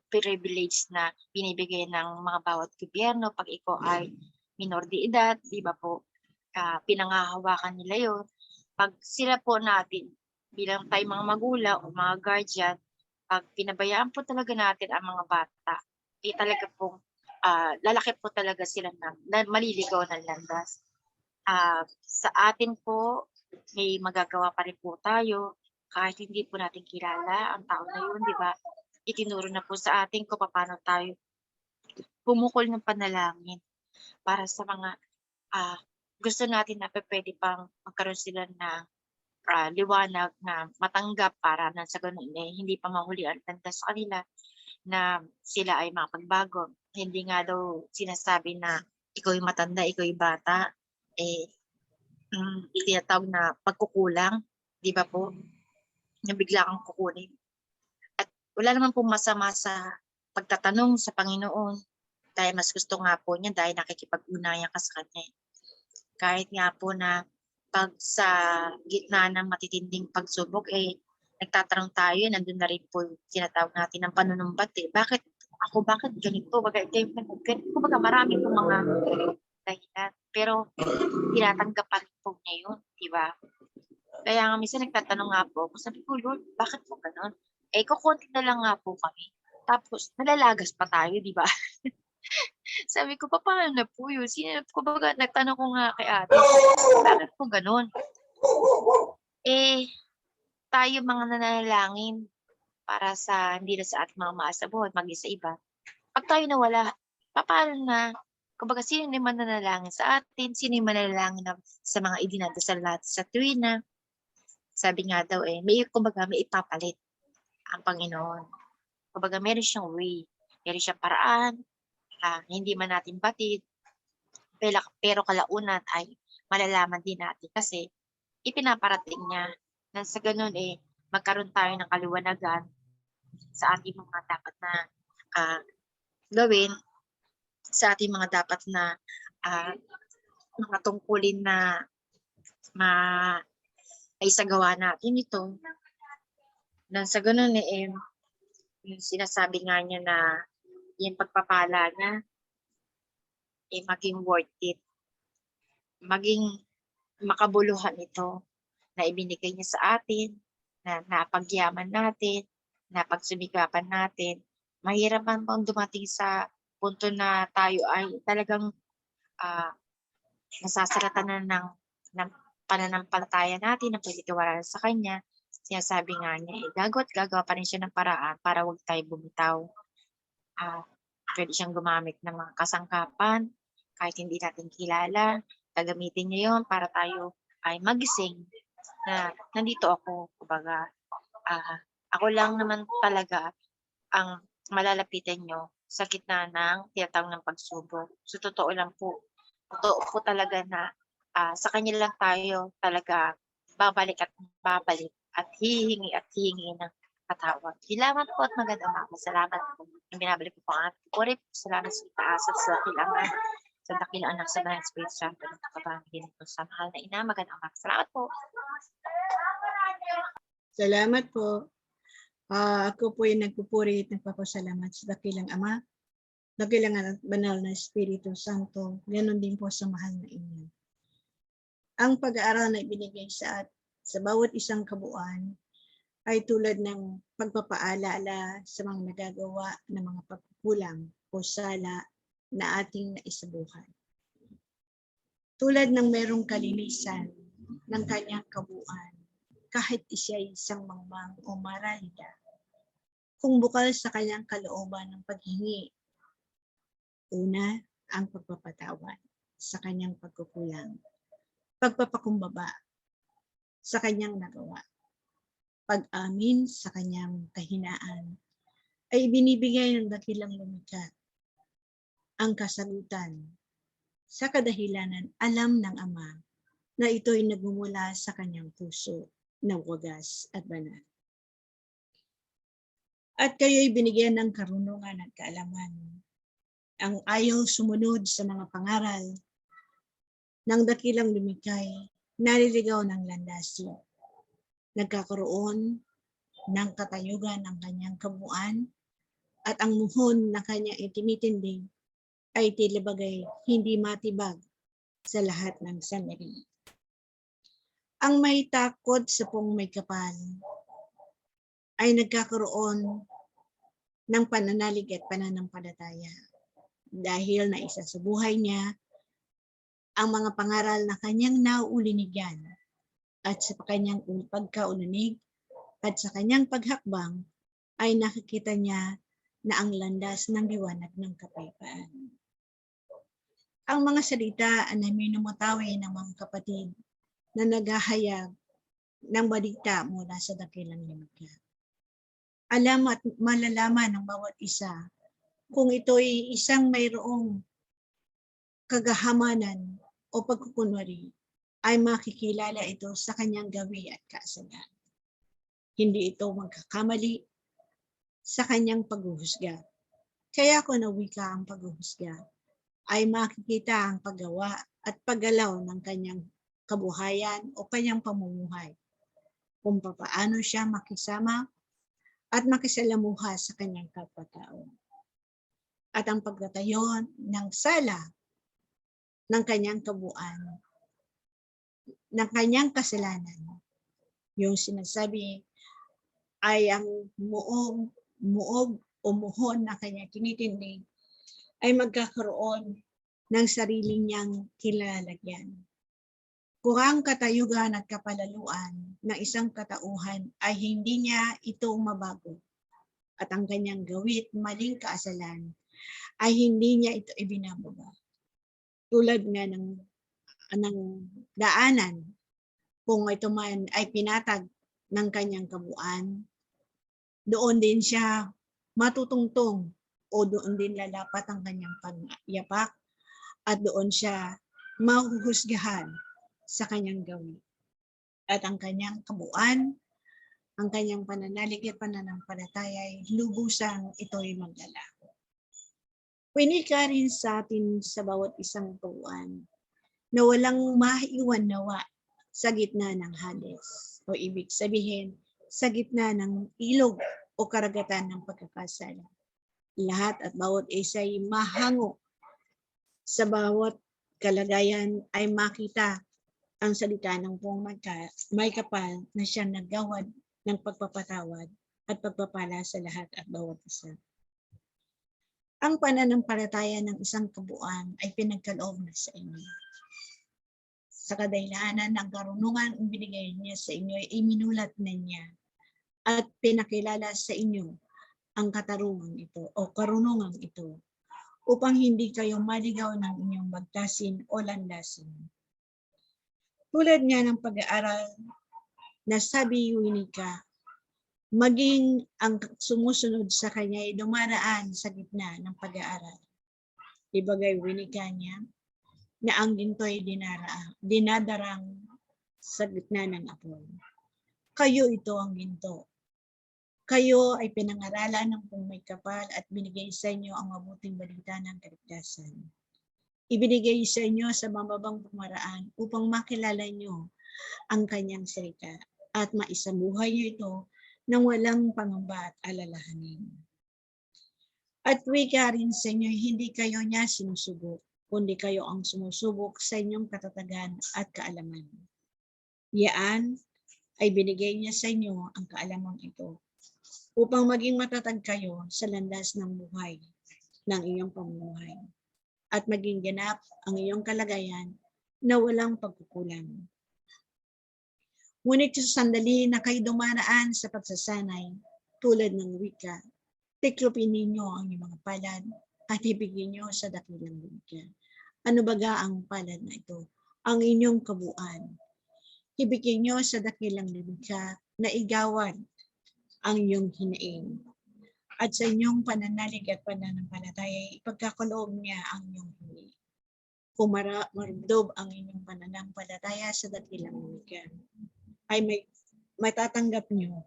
privilege na binibigay ng mga bawat gobyerno pag ikaw ay minor de edad, di ba po? Pinangahawakan nila yon. Pag sila po natin, bilang tayo mga magulang o mga guardian, pag pinabayaan po talaga natin ang mga bata, talaga pong lalaki po talaga sila na maliligaw ng landas. Sa atin po, may magagawa pa rin po tayo kahit hindi po natin kilala ang tao na yun, di ba? Itinuro na po sa atin kung paano tayo pumukol ng panalangin para sa mga gusto natin na pwede pang magkaroon sila na liwanag na matanggap para na sa ganun hindi pa mahuli ang landas sa kanila na sila ay makapagbago. Hindi nga daw sinasabi na ikaw yung matanda, ikaw yung bata, tinatawag na pagkukulang, di ba po? Na bigla kang kukunin. At wala naman pong masama sa pagtatanong sa Panginoon dahil mas gusto nga po niya dahil nakikipag-unayan ka sa Kanya. Kahit nga po na pag sa gitna ng matitinding pagsubok, nagtatanong tayo, nandun na rin po yung tinatawag natin ng panunumbat. Bakit ako bakit ganito, kumbaga marami pong mga dahilan. Pero tinatanggap pa rin po niya yun, di ba? Kaya nga minsan nagtatanong nga po ako, sabi ko, Lord, bakit po ganun? Eh, kukunti na lang nga po kami. Tapos, nalalagas pa tayo, di ba? Sabi ko, paano na po yun? Kumbaga, nagtanong ko nga kay ate, bakit po ganun? Eh, tayo mga nananalangin para sa, hindi na sa ating mga maasabuhan, maging sa iba. Pag tayo nawala, paano na? Kumbaga, sino naman nanalangin sa atin? Sino yung manalangin sa mga idinadasal natin sa tuwina? Sabi nga daw kumbaga may ipapalit ang Panginoon. Kumbaga meron siyang way, meron siyang paraan, hindi man natin batid, pero kalaunan ay malalaman din natin kasi ipinaparating niya na sa ganun magkaroon tayo ng kaliwanagan sa ating mga dapat na gawin, sa ating mga dapat na mga tungkulin na maisagawa natin ito. Nang sa ganun yung sinasabi nga niya na yung pagpapala niya maging worth it. Maging makabuluhan ito na ibinigay niya sa atin, na napagyaman natin, na pagsumikapan natin. Mahirap man pang dumating sa punto na tayo ay talagang nasasaratan na ng pananampalataya natin, ng pagtitiwala sa Kanya. Sinasabi nga niya, gagawa pa rin siya ng paraan para huwag tayo bumitaw. Pwede siyang gumamit ng mga kasangkapan, kahit hindi natin kilala, gagamitin niya yon para tayo ay magising na nandito ako. Kumbaga, ako lang naman talaga ang malalapitan nyo sa gitna ng tinatawag ng pagsubok. So, totoo po talaga na sa Kanya lang tayo talaga babalik at hihingi ng patawad. Salamat po at magandang umaga. Salamat po. Binabalik po ang ating puri. Salamat sa itaasat sa dakilangan, sa dakilang anak sa Banal Espiritu Santo ng kapamilya nito sa mahal na ina. Magandang umaga. Salamat po. Salamat po. Ako po ay nagpupuri at nagpapasalamat sa dakilang Ama, dakilang at banal na Espiritu Santo. Ganon din po sa mahal na ina. Ang pag-aaral na ibinigay sa bawat isang kabuuan ay tulad ng pagpapaalala sa mga nagagawa ng mga pagkukulang o sala na ating naisabuhay. Tulad ng merong kalinisan ng kanyang kabuuan, kahit isiya'y isang mangmang o marahida, kung bukal sa kanyang kalooban ng paghingi. Una, ang pagpapatawad sa kanyang pagkukulang, pagpapakumbaba sa kanyang nagawa, pag-amin sa kanyang kahinaan, ay binibigay ng dakilang lumikha ang kasagutan sa kadahilanan alam ng Ama na ito'y nagmumula sa kanyang puso na wagas at banal. At kayo'y binigyan ng karunungan at kaalaman. Ang ayaw sumunod sa mga pangaral ng dakilang lumikhay, naliligaw ng landasyo. Nagkakaroon ng katayugan ng kanyang kabuuan at ang muhon na kanyang itinitindig ay tila bagay hindi matibag sa lahat ng sandaling. Ang may takot sa pong may kapal ay nagkakaroon ng pananalig at pananampalataya dahil na isa sa buhay niya ang mga pangaral na kanyang nauulinigyan at sa kanyang pagkaulanig at sa kanyang paghakbang ay nakikita niya na ang landas ng liwanag ng kapayapaan. Ang mga salita na minumutawi ng mga kapatid na naghahayag ng balita mula sa dakilang lumikha. Alam at malalaman ng bawat isa kung ito'y isang mayroong kagahamanan o pagkukunwari, ay makikilala ito sa kanyang gawi at kasalan. Hindi ito magkakamali sa kanyang paghuhusga. Kaya kung nawika ang paghuhusga, ay makikita ang paggawa at paggalaw ng kanyang kabuhayan o kanyang pamumuhay, kung paano siya makisama at makisalamuha sa kanyang kapwa-tao. at ang pagtatayo ng sala ng kanyang kabuuan, ng kanyang kasalanan. Yung sinasabi ay ang muog o muhon na kanya tinitindig ay magkakaroon ng sarili niyang kilalagyan. Kung ang katayugan at kapalaluan ng isang katauhan ay hindi niya ito mabago at ang kanyang gawit maling kaasalan ay hindi niya ito ibinabaga. Tulad nga ng daanan, kung ito man ay pinatag ng kanyang kabuuan, doon din siya matutungtong o doon din lalapat ang kanyang pagyapak at doon siya mahuhusgahan sa kanyang gawin. At ang kanyang kabuuan, ang kanyang pananalig at pananampalataya ay lubusang ito'y maglalaho. Winika rin sa atin sa bawat isang kabuuan na walang maiwan nawa sa gitna ng Hades. O ibig sabihin, sa gitna ng ilog o karagatan ng pagkakasala. Lahat at bawat isa ay mahango sa bawat kalagayan ay makita ang salita ng buong may kapal na siyang naggawad ng pagpapatawad at pagpapala sa lahat at bawat isa. Ang pananampalataya ng isang kabuuan ay pinagkaloob na sa inyo. Sa kadahilanan ng karunungan ang binigay niya sa inyo ay iminulat na niya at pinakilala sa inyo ang katarungan ito o karunungan ito upang hindi kayo maligaw ng inyong bagtasin o landasin. Tulad nga ng pag-aaral na sabi Winika, maging ang sumusunod sa kanya ay dumaraan sa gitna ng pag-aaral. Ibagay Winika niya na ang ginto ay dinadarang sa gitna ng apoy. Kayo ito ang ginto. Kayo ay pinangaralan ng may kapal at binigay sa inyo ang mabuting balita ng kaligtasan. Ibinigay sa inyo sa mababang pamaraan upang makilala nyo ang kanyang salita at maisabuhay nyo ito nang walang pangamba at alalahanin. At wika rin sa inyo, hindi kayo niya sinusubok, kundi kayo ang sumusubok sa inyong katatagan at kaalaman. Yaan ay binigay niya sa inyo ang kaalamang ito upang maging matatag kayo sa landas ng buhay ng iyong pamumuhay at maging ganap ang iyong kalagayan na walang pagkukulang. Ngunit sa sandali na kayo dumaraan sa pagsasanay tulad ng wika, tiklopin ninyo ang inyong mga palad at ibigin nyo sa dakilang wika. Ano baga ang palad na ito? Ang inyong kabuuan. Ibigin nyo sa dakilang wika na igawad ang iyong hinaing. At sa inyong pananalig at pananampalataya, ipagkakaloob niya ang iyong huli. Kung marubdob ang inyong pananampalataya sa dakilang wika, ay matatanggap niyo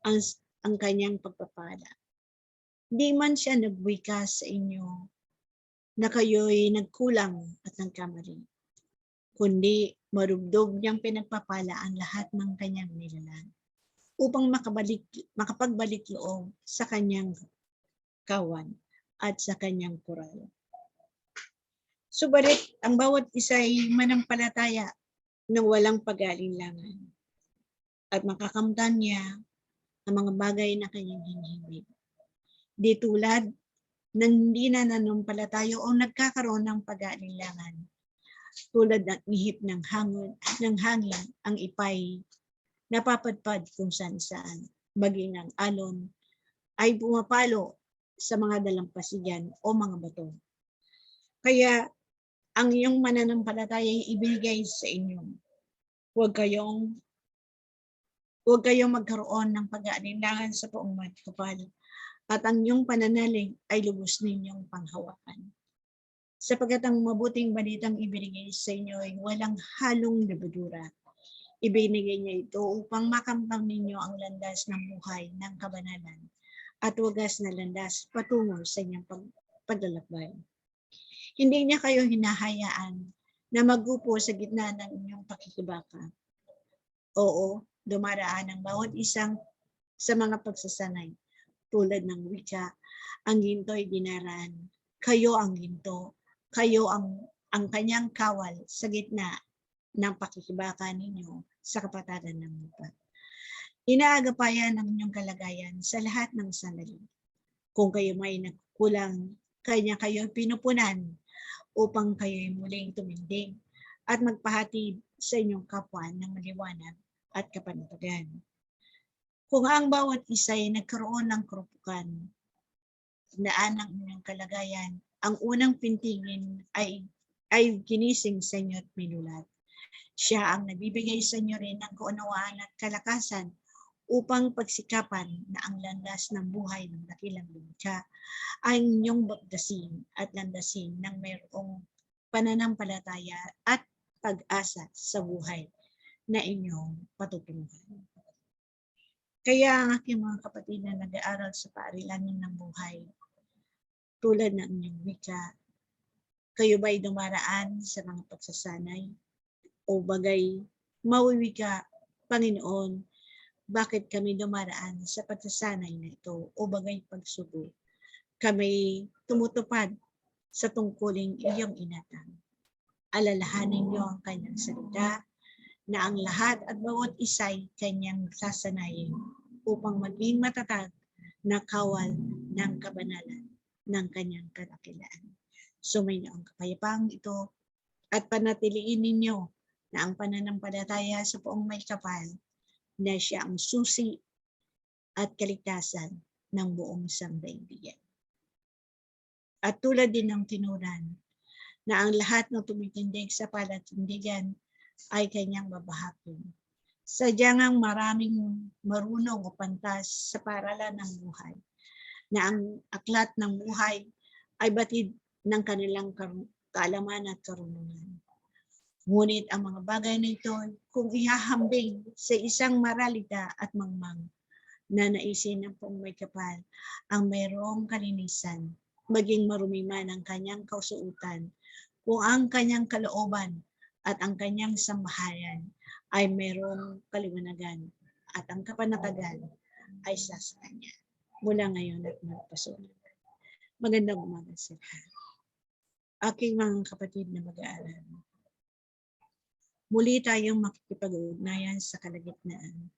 ang kanyang pagpapala. Di man siya nagwika sa inyo na kayo'y nagkulang at nagkamali, kundi marubdob niyang pinagpapala ang lahat ng kanyang nilalang upang makapagbalik loob sa kanyang kawan at sa kanyang kural. Subalit, ang bawat isa ay manampalataya na walang pag-alinlangan at makakamtan niya ang mga bagay na kanyang hinihimig. Di tulad ng hindi na nanampalataya o nagkakaroon ng pag-alinlangan tulad ng ihip ng hangin ang ipay napapadpad kung saan-saan, maging ang alon ay pumapalo sa mga dalampasigan o mga bato. Kaya ang iyong mananampalataya ay ibigay sa inyo. Huwag kayong magkaroon ng pag-aalinlangan sa poong kapal at ang iyong pananalig ay lubos ninyong panghawakan. Sapagkat ang mabuting balitang ibinigay sa inyo ay walang halong lebadura. Ibinigay niya ito upang makamtang ninyo ang landas ng buhay ng kabanalan at wagas na landas patungo sa inyong paglalakbay. Hindi niya kayo hinahayaan na magupo sa gitna ng inyong pakikibaka. Oo, dumaraan ang bawat isang sa mga pagsasanay. Tulad ng wika, ang ginto ay dinaraan kayo ang ginto, kayo ang kanyang kawal sa gitna ng pakikibaka ninyo sa kapatagan ng lupa. Inaagapayan ang inyong kalagayan sa lahat ng sandali. Kung kayo may nagkulang, kanya kayo pinupunan upang kayo'y muling tumindig at magpahatid sa inyong kapwa ng maliwanag at kapanatagan. Kung ang bawat isa ay nagkaroon ng karupukan, daan ng inyong kalagayan, ang unang pintingin ay ginising sa inyo at minulat. Siya ang nagbibigay sa inyo rin ng kaunawaan at kalakasan upang pagsikapan na ang landas ng buhay ng dakilang lumikha ay inyong bagdasin at landasin ng mayroong pananampalataya at pag-asa sa buhay na inyong patutunguhan. Kaya ang aking mga kapatid na nag-aaral sa paarilan ng buhay, tulad ng inyong wika, kayo ba'y dumaraan sa mga pagsasanay? O bagay, mawiwika, Panginoon, bakit kami dumaraan sa pagsasanay na ito? O bagay pagsugo, kami tumutupad sa tungkuling iyong inatang. Alalahanin niyo ang kanyang salita, na ang lahat at bawat isa'y kanyang sasanayin upang maging matatag na kawal ng kabanalan ng kanyang kadakilaan. Sumainyo ang kapayapaang ito at panatiliin ninyo na ang pananampalataya sa poong may kapal na siya ang susi at kaligtasan ng buong sangdaigdigan. At tulad din ng tinuran na ang lahat ng tumitindig sa palatindigan ay kanyang babahakin. Sadyang ang maraming marunong o pantas sa paralan ng buhay, na ang aklat ng buhay ay batid ng kanilang kaalaman at karunungan. Ngunit ang mga bagay na ito, kung ihahambing sa isang maralita at mangmang, na naisin ng poong may kapal, ang mayroong kalinisan, maging marumi man ang kanyang kausuotan, kung ang kanyang kalooban at ang kanyang sambahayan ay mayroong kaliwanagan at ang kapanatagan ay sa kanya. Mula ngayon at magpasunod. Magandang umaga sa lahat. Aking mga kapatid na mag-aaral. Muli tayong makikipag-ugnayan sa kalagitnaan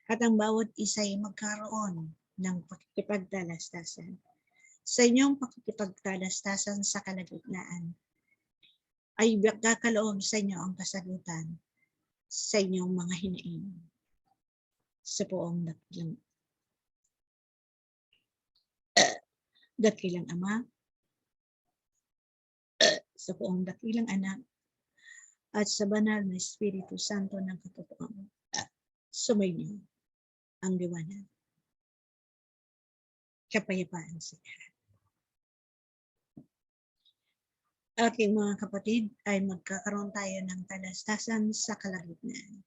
at ang bawat isa ay magkaroon ng pakikipagtalastasan. Sa inyong pakikipagtalastasan sa kalagitnaan, ay kakaloob sa inyo ang kasagutan sa inyong mga hinaing sa poong dakilang Ama, sa poong dakilang Anak, at sa banal na Espiritu Santo ng katotohanan. Sumainyo ang liwanag. Kapayapaan sa lahat. Aking mga kapatid, ay magkakaroon tayo ng talastasan sa kalagitnaan.